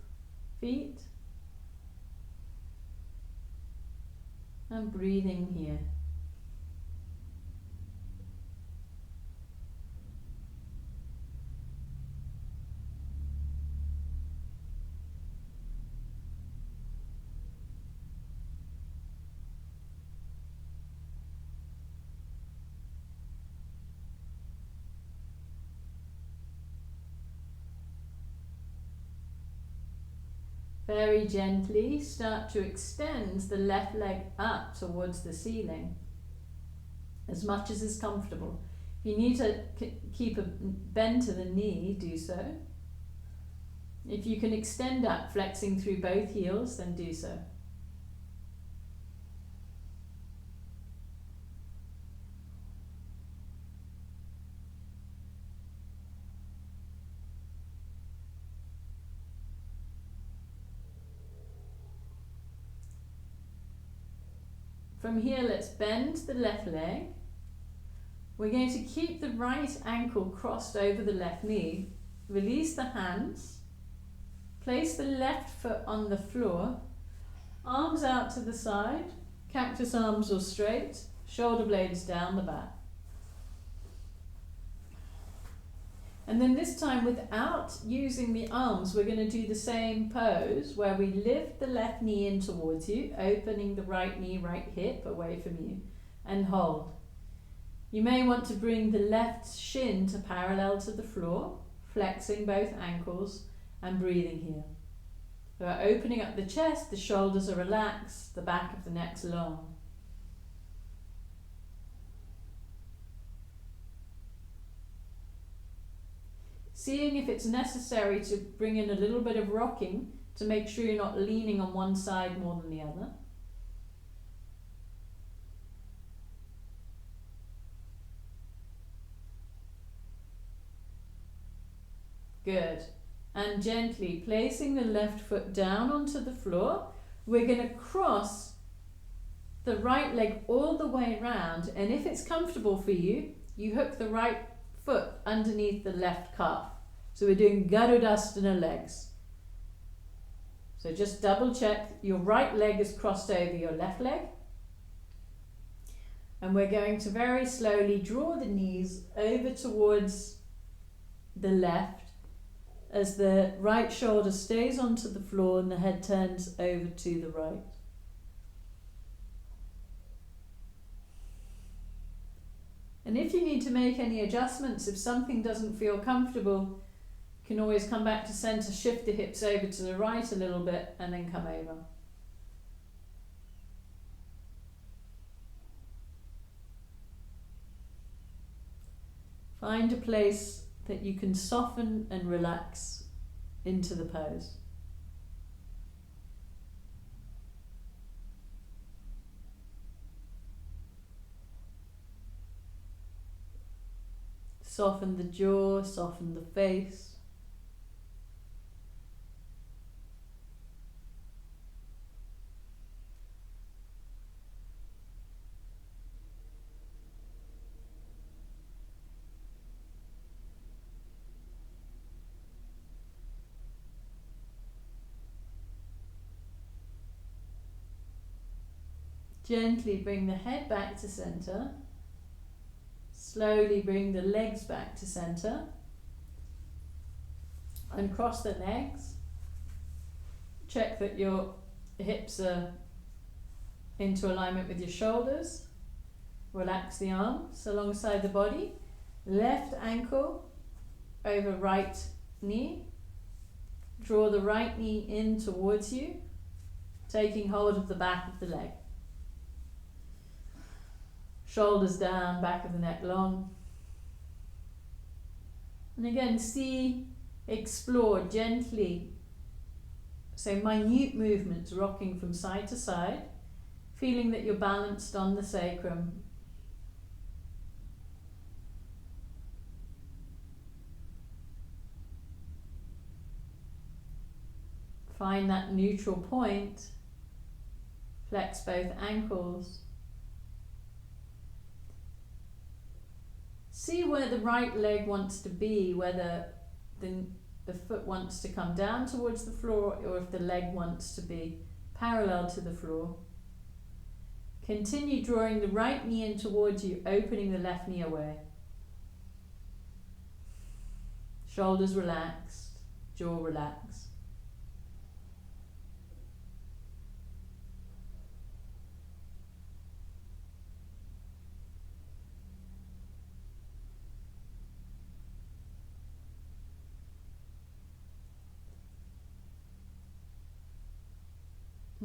feet. And breathing here. Very gently start to extend the left leg up towards the ceiling as much as is comfortable. If you need to keep a bend to the knee, do so. If you can extend up, flexing through both heels, then do so. From here, let's bend the left leg. We're going to keep the right ankle crossed over the left knee. Release the hands. Place the left foot on the floor. Arms out to the side. Cactus arms or straight. Shoulder blades down the back. And then this time, without using the arms, we're going to do the same pose where we lift the left knee in towards you, opening the right knee, right hip away from you, and hold. You may want to bring the left shin to parallel to the floor, flexing both ankles and breathing here. We're opening up the chest, the shoulders are relaxed, the back of the neck's long. Seeing if it's necessary to bring in a little bit of rocking to make sure you're not leaning on one side more than the other. Good. And gently placing the left foot down onto the floor, we're going to cross the right leg all the way around, and if it's comfortable for you, you hook the right foot underneath the left calf. So we're doing Garudasana legs. So just double check your right leg is crossed over your left leg. And we're going to very slowly draw the knees over towards the left as the right shoulder stays onto the floor and the head turns over to the right. And if you need to make any adjustments, if something doesn't feel comfortable, you can always come back to center, shift the hips over to the right a little bit, and then come over. Find a place that you can soften and relax into the pose. Soften the jaw, soften the face. Gently bring the head back to center. Slowly bring the legs back to center. Uncross the legs. Check that your hips are into alignment with your shoulders. Relax the arms alongside the body. Left ankle over right knee. Draw the right knee in towards you, taking hold of the back of the leg. Shoulders down, back of the neck long. And again, see, explore gently. So minute movements rocking from side to side, feeling that you're balanced on the sacrum. Find that neutral point. Flex both ankles. See where the right leg wants to be, whether the foot wants to come down towards the floor or if the leg wants to be parallel to the floor. Continue drawing the right knee in towards you, opening the left knee away. Shoulders relaxed, jaw relaxed.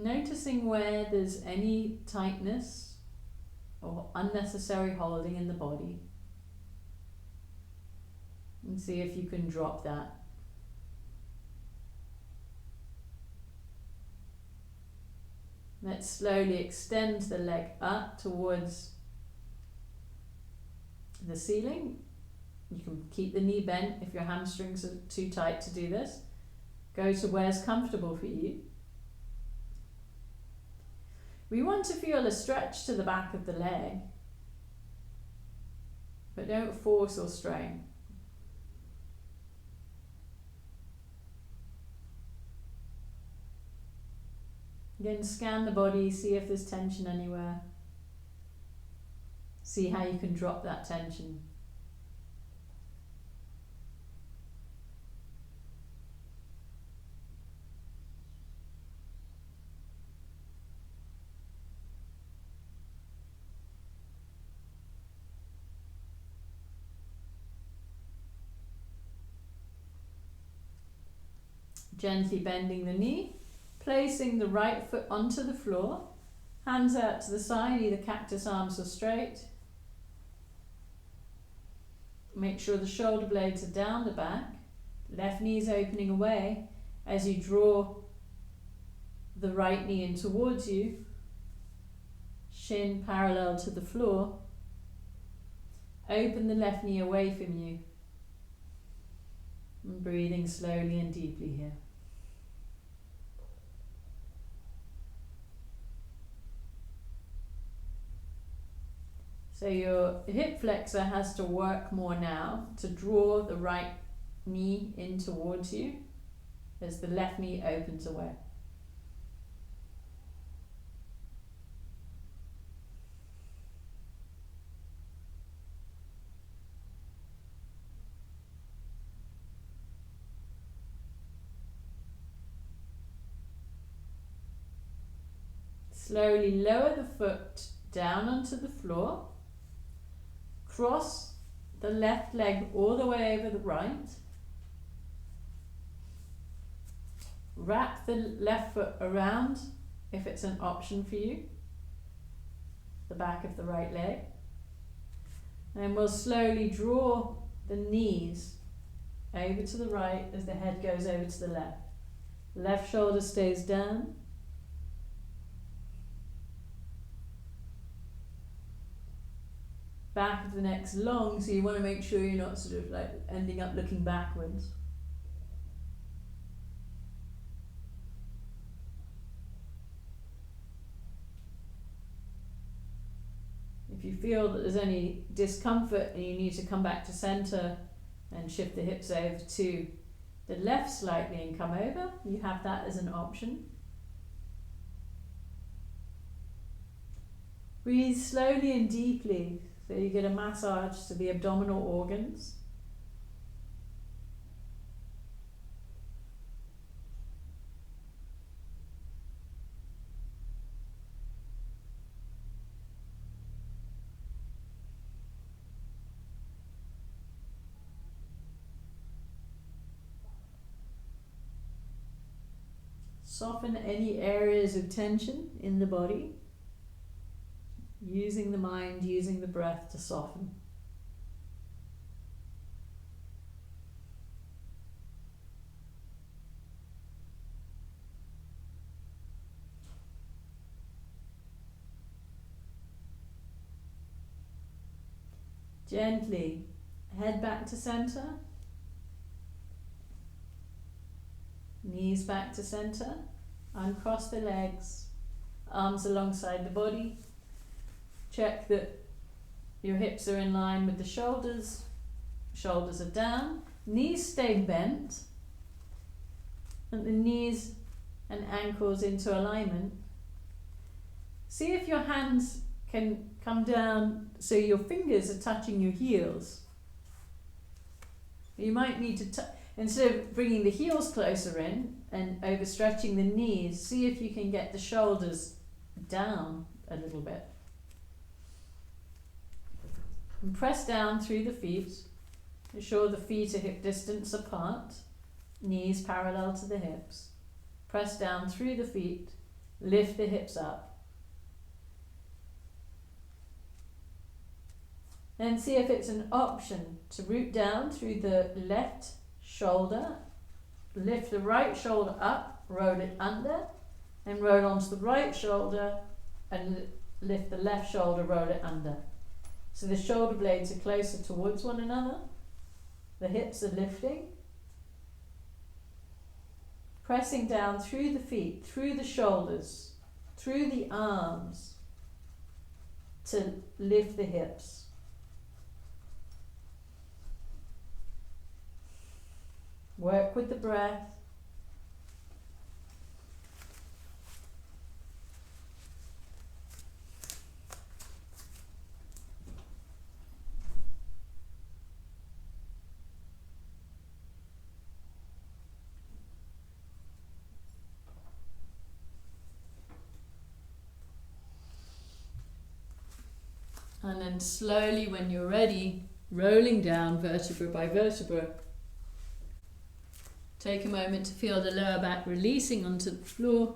Noticing where there's any tightness or unnecessary holding in the body. And see if you can drop that. Let's slowly extend the leg up towards the ceiling. You can keep the knee bent if your hamstrings are too tight to do this. Go to where's comfortable for you. We want to feel a stretch to the back of the leg, but don't force or strain. Again, scan the body, see if there's tension anywhere. See how you can drop that tension. Gently bending the knee, placing the right foot onto the floor, hands out to the side, either cactus arms or straight. Make sure the shoulder blades are down the back, left knee is opening away as you draw the right knee in towards you, shin parallel to the floor. Open the left knee away from you. And breathing slowly and deeply here. So your hip flexor has to work more now to draw the right knee in towards you as the left knee opens away. Slowly lower the foot down onto the floor. Cross the left leg all the way over the right. Wrap the left foot around, if it's an option for you, the back of the right leg. And we'll slowly draw the knees over to the right as the head goes over to the left. Left shoulder stays down. Back of the neck's long, so you want to make sure you're not sort of like ending up looking backwards. If you feel that there's any discomfort and you need to come back to center and shift the hips over to the left slightly and come over, you have that as an option. Breathe slowly and deeply so you get a massage to the abdominal organs. Soften any areas of tension in the body. Using the mind, using the breath to soften. Gently head back to center. Knees back to center. Uncross the legs. Arms alongside the body. Check that Your hips are in line with the shoulders. Shoulders are down. Knees stay bent. And the knees and ankles into alignment. See if your hands can come down so your fingers are touching your heels. You might need to, instead of bringing the heels closer in and overstretching the knees, see if you can get the shoulders down a little bit. And press down through the feet. Ensure the feet are hip distance apart, knees parallel to the hips. Press down through the feet, lift the hips up. Then see if it's an option to root down through the left shoulder, lift the right shoulder up, roll it under, and roll onto the right shoulder and lift the left shoulder, roll it under. So the shoulder blades are closer towards one another, the hips are lifting. Pressing down through the feet, through the shoulders, through the arms to lift the hips. Work with the breath. And then slowly, when you're ready, rolling down vertebra by vertebra. Take a moment to feel the lower back releasing onto the floor.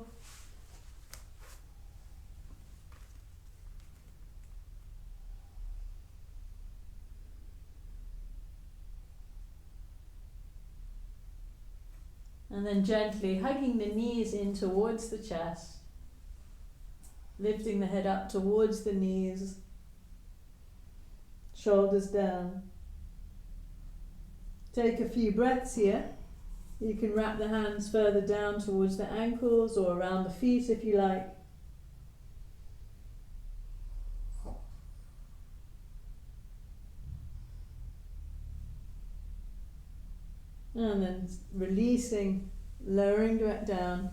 And then gently hugging the knees in towards the chest. Lifting the head up towards the knees. Shoulders down. Take a few breaths here. You can wrap the hands further down towards the ankles or around the feet if you like. And then releasing, lowering it down.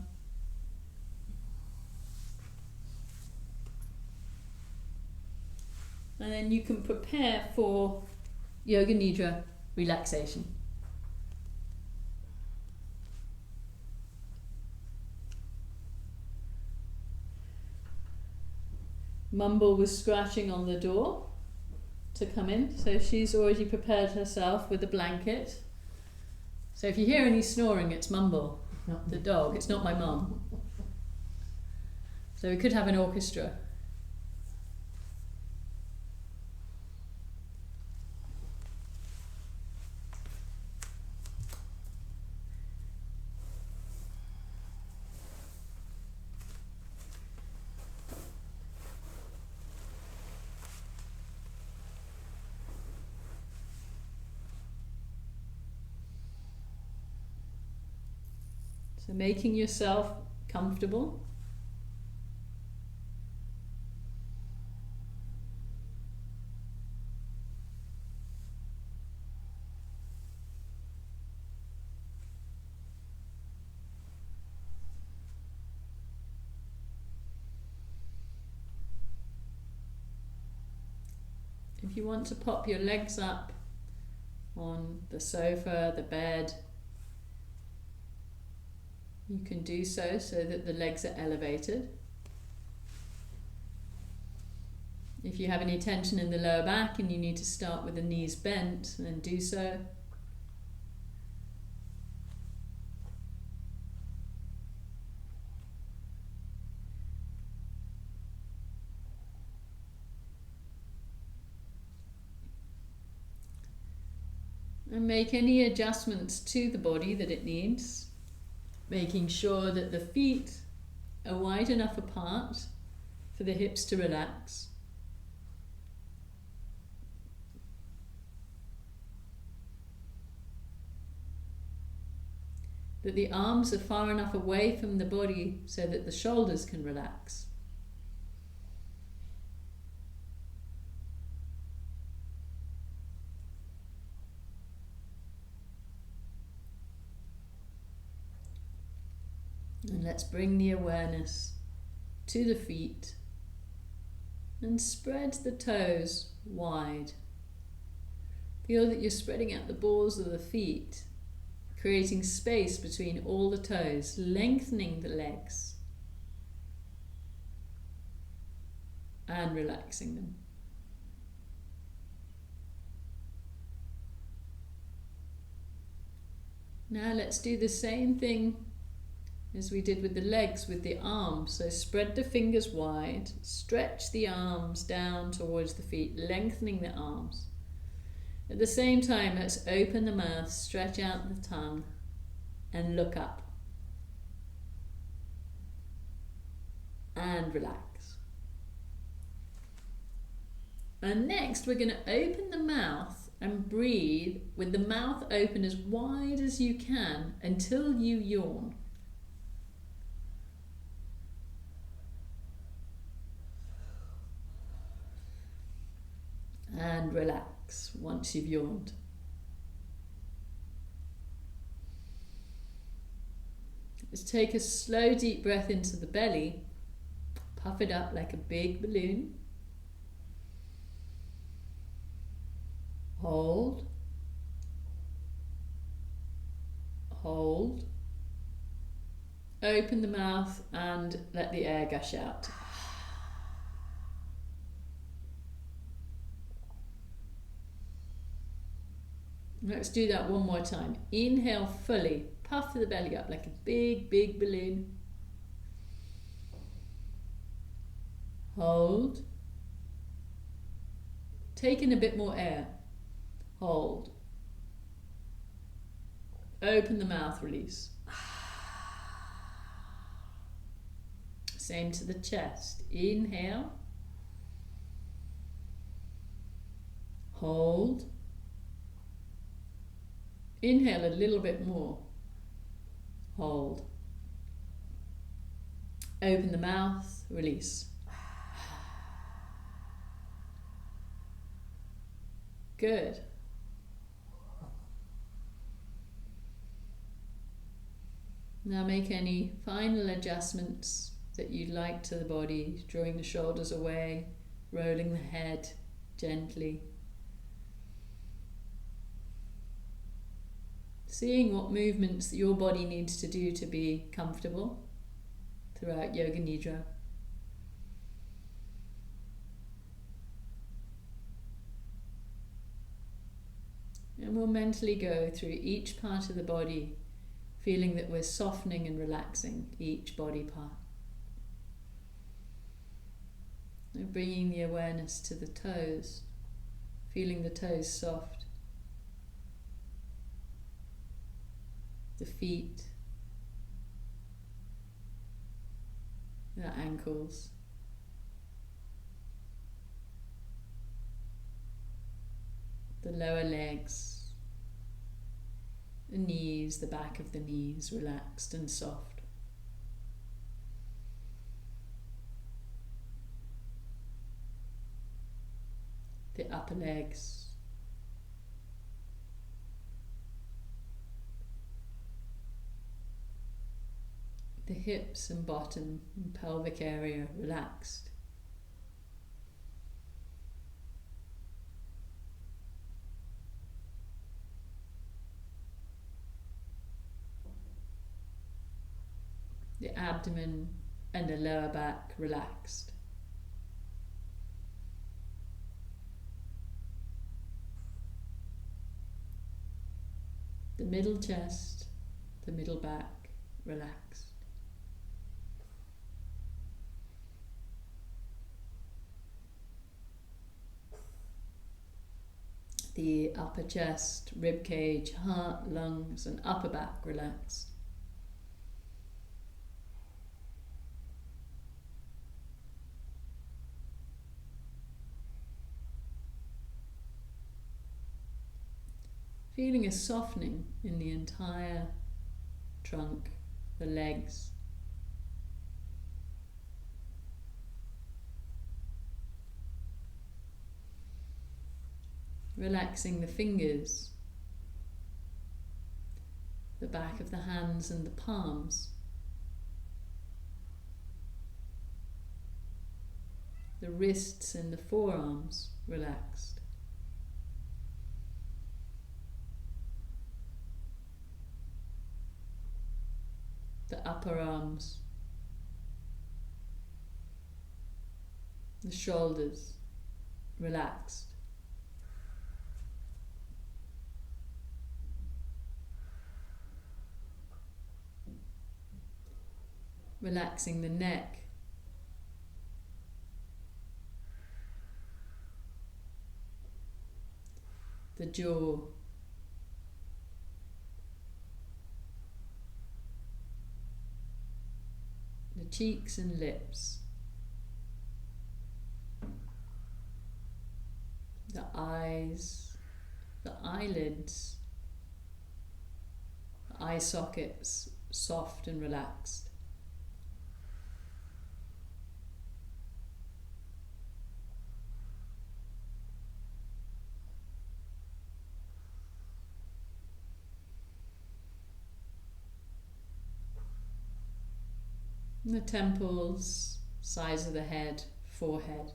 And then you can prepare for Yoga Nidra relaxation. Mumble was scratching on the door to come in, so she's already prepared herself with a blanket. So if you hear any snoring, it's Mumble, not the dog. It's not my mum. So we could have an orchestra. So making yourself comfortable. If you want to pop your legs up on the sofa, the bed, you can do so that the legs are elevated. If you have any tension in the lower back and you need to start with the knees bent, then do so. And make any adjustments to the body that it needs. Making sure that the feet are wide enough apart for the hips to relax. That the arms are far enough away from the body so that the shoulders can relax. And let's bring the awareness to the feet and spread the toes wide. Feel that you're spreading out the balls of the feet, creating space between all the toes, lengthening the legs and relaxing them. Now let's do the same thing as we did with the legs, with the arms. So spread the fingers wide, stretch the arms down towards the feet, lengthening the arms. At the same time, let's open the mouth, stretch out the tongue, and look up. And relax. And next, we're going to open the mouth and breathe with the mouth open as wide as you can until you yawn. And relax once you've yawned. Let's take a slow deep breath into the belly. Puff it up like a big balloon. Hold. Hold. Open the mouth and let the air gush out. Let's do that one more time. Inhale fully. Puff the belly up like a big, big balloon. Hold. Take in a bit more air. Hold. Open the mouth, release. Same to the chest. Inhale. Hold. Inhale a little bit more. Hold. Open the mouth, release. Good. Now make any final adjustments that you'd like to the body, drawing the shoulders away, rolling the head gently. Seeing what movements that your body needs to do to be comfortable throughout Yoga Nidra. And we'll mentally go through each part of the body, feeling that we're softening and relaxing each body part. And bringing the awareness to the toes, feeling the toes soft. The feet, the ankles, the lower legs, the knees, the back of the knees relaxed and soft. The upper legs. The hips and bottom and pelvic area relaxed. The abdomen and the lower back relaxed. The middle chest, the middle back relaxed. The upper chest, rib cage, heart, lungs, and upper back relaxed. Feeling a softening in the entire trunk, the legs. Relaxing the fingers, the back of the hands and the palms. The wrists and the forearms relaxed. The upper arms, the shoulders relaxed. Relaxing the neck, the jaw, the cheeks and lips, the eyes, the eyelids, the eye sockets soft and relaxed. And the temples, sides of the head, forehead,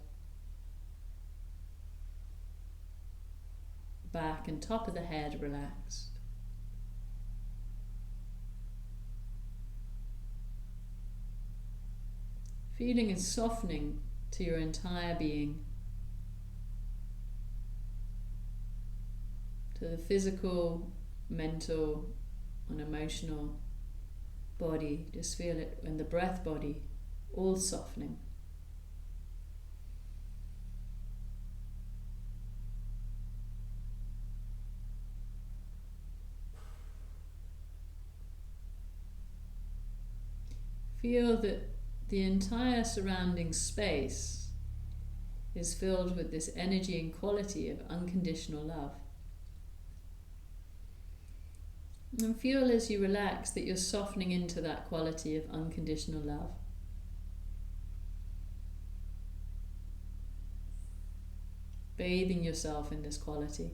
back and top of the head relaxed. Feeling a softening to your entire being, to the physical, mental, and emotional body. Just feel it, and the breath body, all softening. Feel that the entire surrounding space is filled with this energy and quality of unconditional love. And feel as you relax that you're softening into that quality of unconditional love. Bathing yourself in this quality.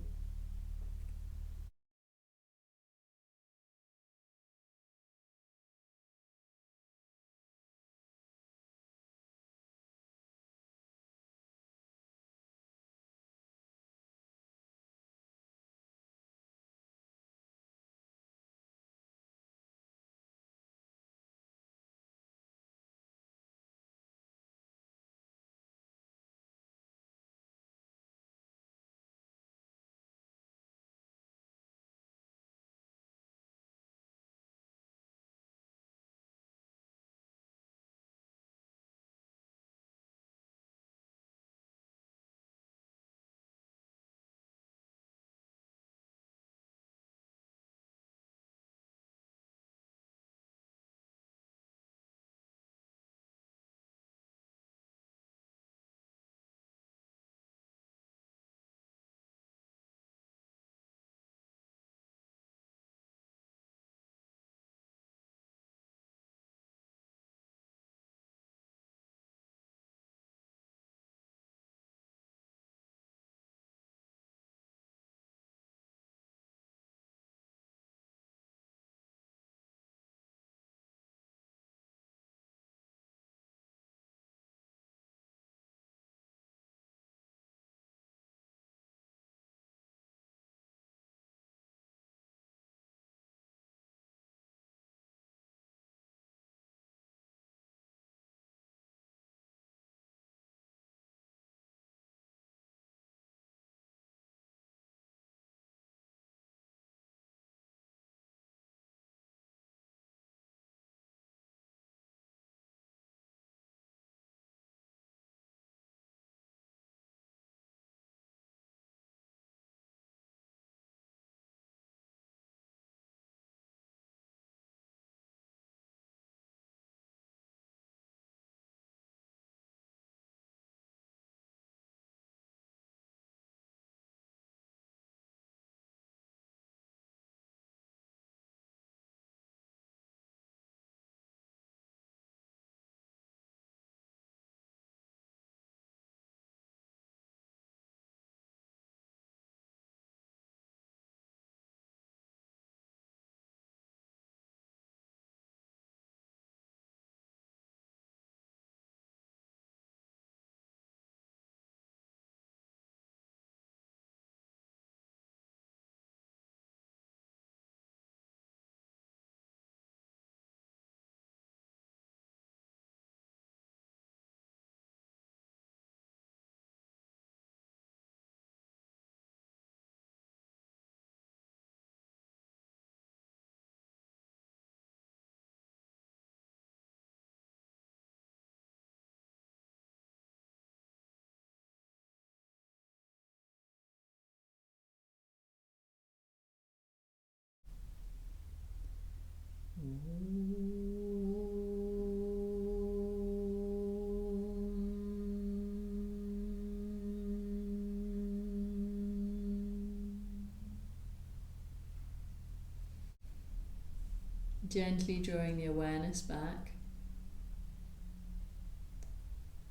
Gently drawing the awareness back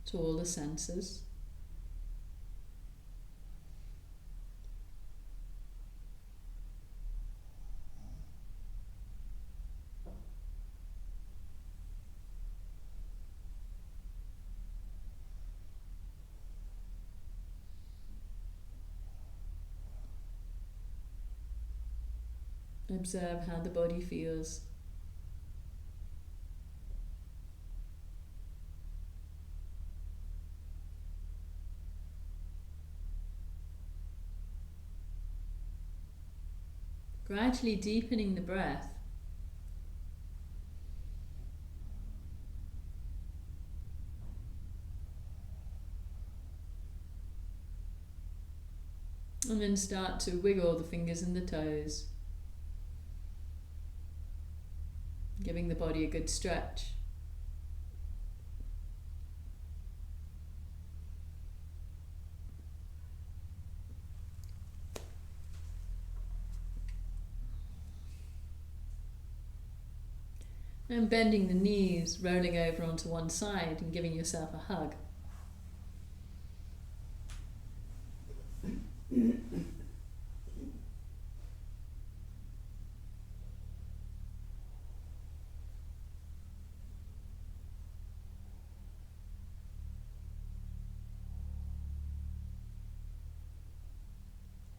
to all the senses. Observe how the body feels. Gradually deepening the breath. And then start to wiggle the fingers and the toes, giving the body a good stretch. And bending the knees, rolling over onto one side and giving yourself a hug.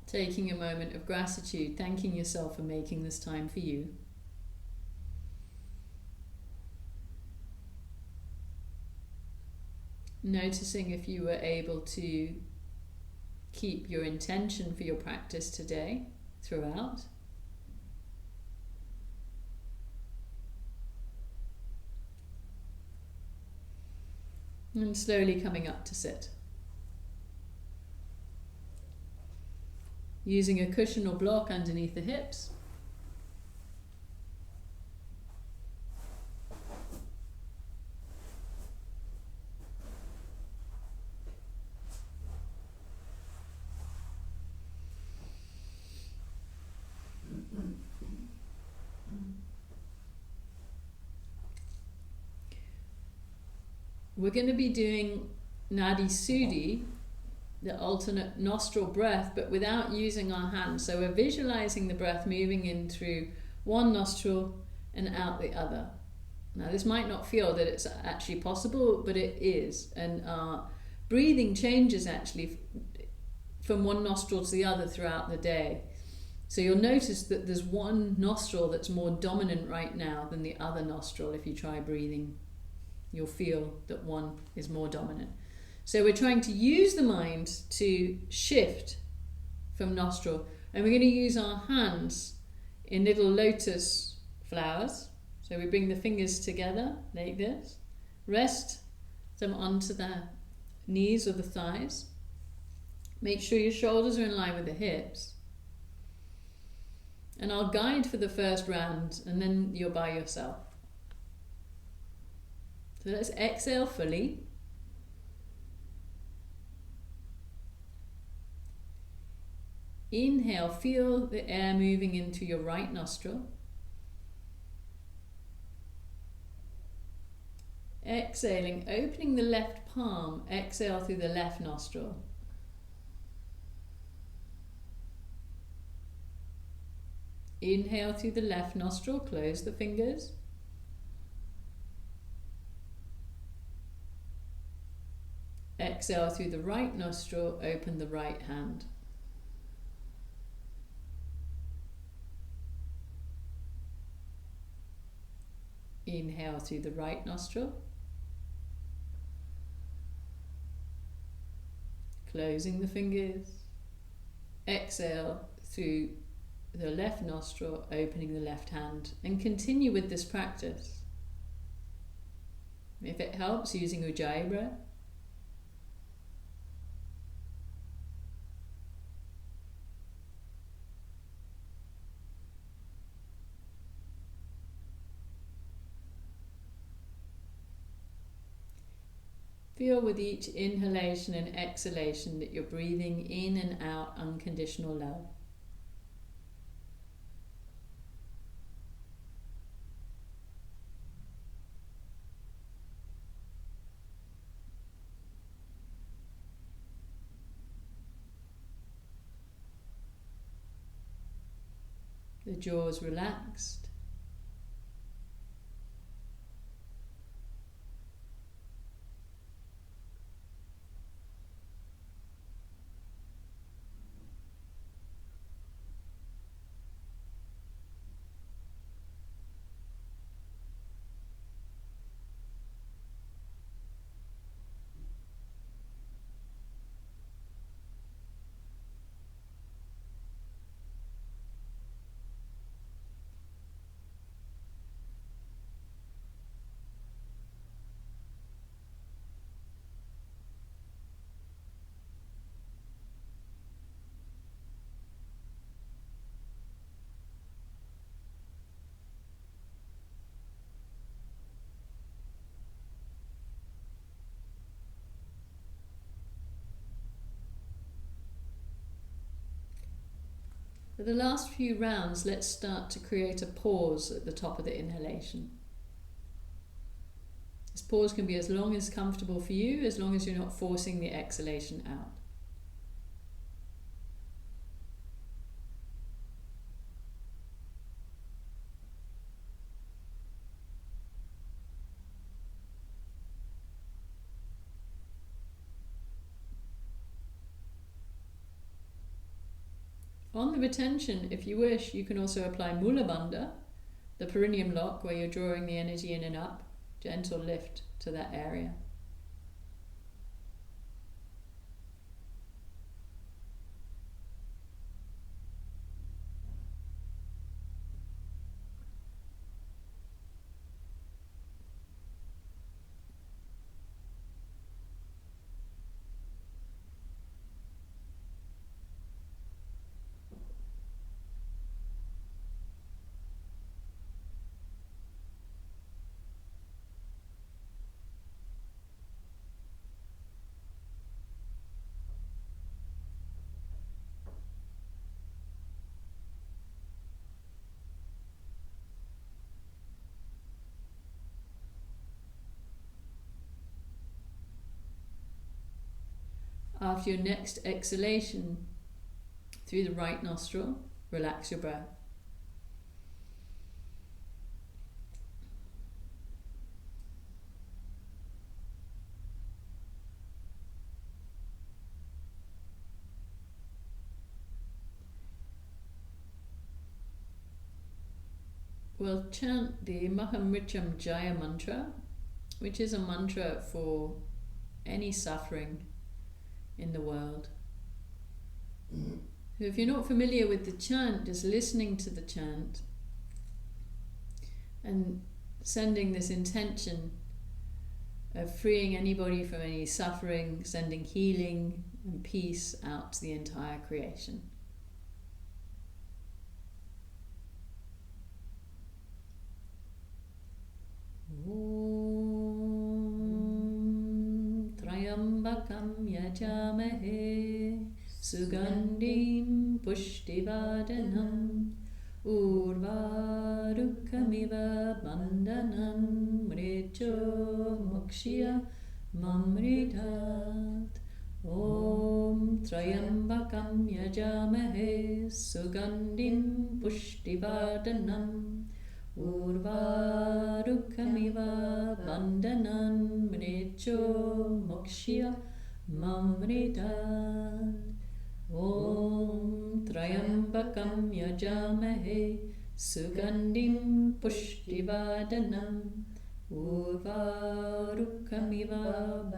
Taking a moment of gratitude, thanking yourself for making this time for you. Noticing if you were able to keep your intention for your practice today throughout. And slowly coming up to sit. Using a cushion or block underneath the hips. We're going to be doing Nadi Sudhi, the alternate nostril breath, but without using our hands. So we're visualizing the breath moving in through one nostril and out the other. Now this might not feel that it's actually possible, but it is. And our breathing changes actually from one nostril to the other throughout the day. So you'll notice that there's one nostril that's more dominant right now than the other nostril. If you try breathing, you'll feel that one is more dominant. So we're trying to use the mind to shift from nostril. And we're going to use our hands in little lotus flowers. So we bring the fingers together like this. Rest them onto the knees or the thighs. Make sure your shoulders are in line with the hips. And I'll guide for the first round, and then you're by yourself. So let's exhale fully. Inhale, feel the air moving into your right nostril. Exhaling, opening the left palm, exhale through the left nostril. Inhale through the left nostril, close the fingers. Exhale through the right nostril, open the right hand. Inhale through the right nostril. Closing the fingers. Exhale through the left nostril, opening the left hand, and continue with this practice. If it helps, using Ujjayi breath. Feel with each inhalation and exhalation that you're breathing in and out unconditional love. The jaws relaxed. For the last few rounds, let's start to create a pause at the top of the inhalation. This pause can be as long as comfortable for you, as long as you're not forcing the exhalation out. On the retention, if you wish, you can also apply Mula Bandha, the perineum lock, where you're drawing the energy in and up, gentle lift to that area. After your next exhalation through the right nostril, relax your breath. We'll chant the Mahamrityam Jaya mantra, which is a mantra for any suffering in the world. So if you're not familiar with the chant, just listening to the chant and sending this intention of freeing anybody from any suffering, sending healing and peace out to the entire creation. Trayambakam yajamahe sugandhim pushtivadanam urvarukamiva bandhanam mricho mokshya mamridat. Om Trayambakam yajamahe sugandhim pushtivadanam urvarukamiva bandhanan mricho mokshya mamritat. Om Trayambakam yajamahe sugandhim pushtivadanam urvarukamiva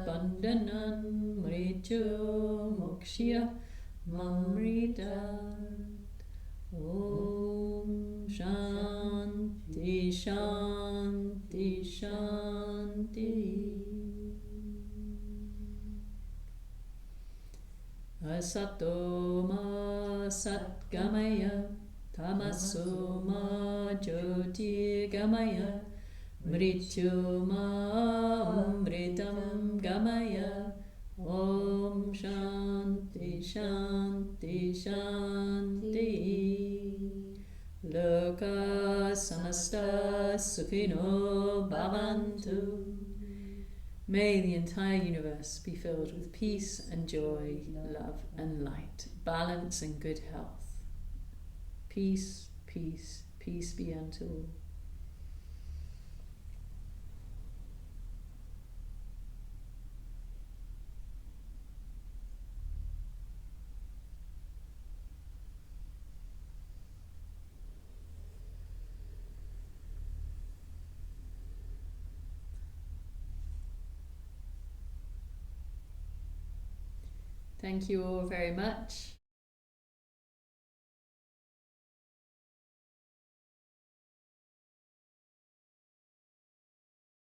bandhanan mricho mokshya mamritat. Om Shanti Shanti Shanti. Asato ma satgamaya tamaso ma jyotirgamaya Mrityumamritam gamaya. Om Shanti Shanti Shanti. Loka samasta sukhino bhavantu. May the entire universe be filled with peace and joy, love and light, balance and good health. Peace, peace, peace be unto all. Thank you all very much.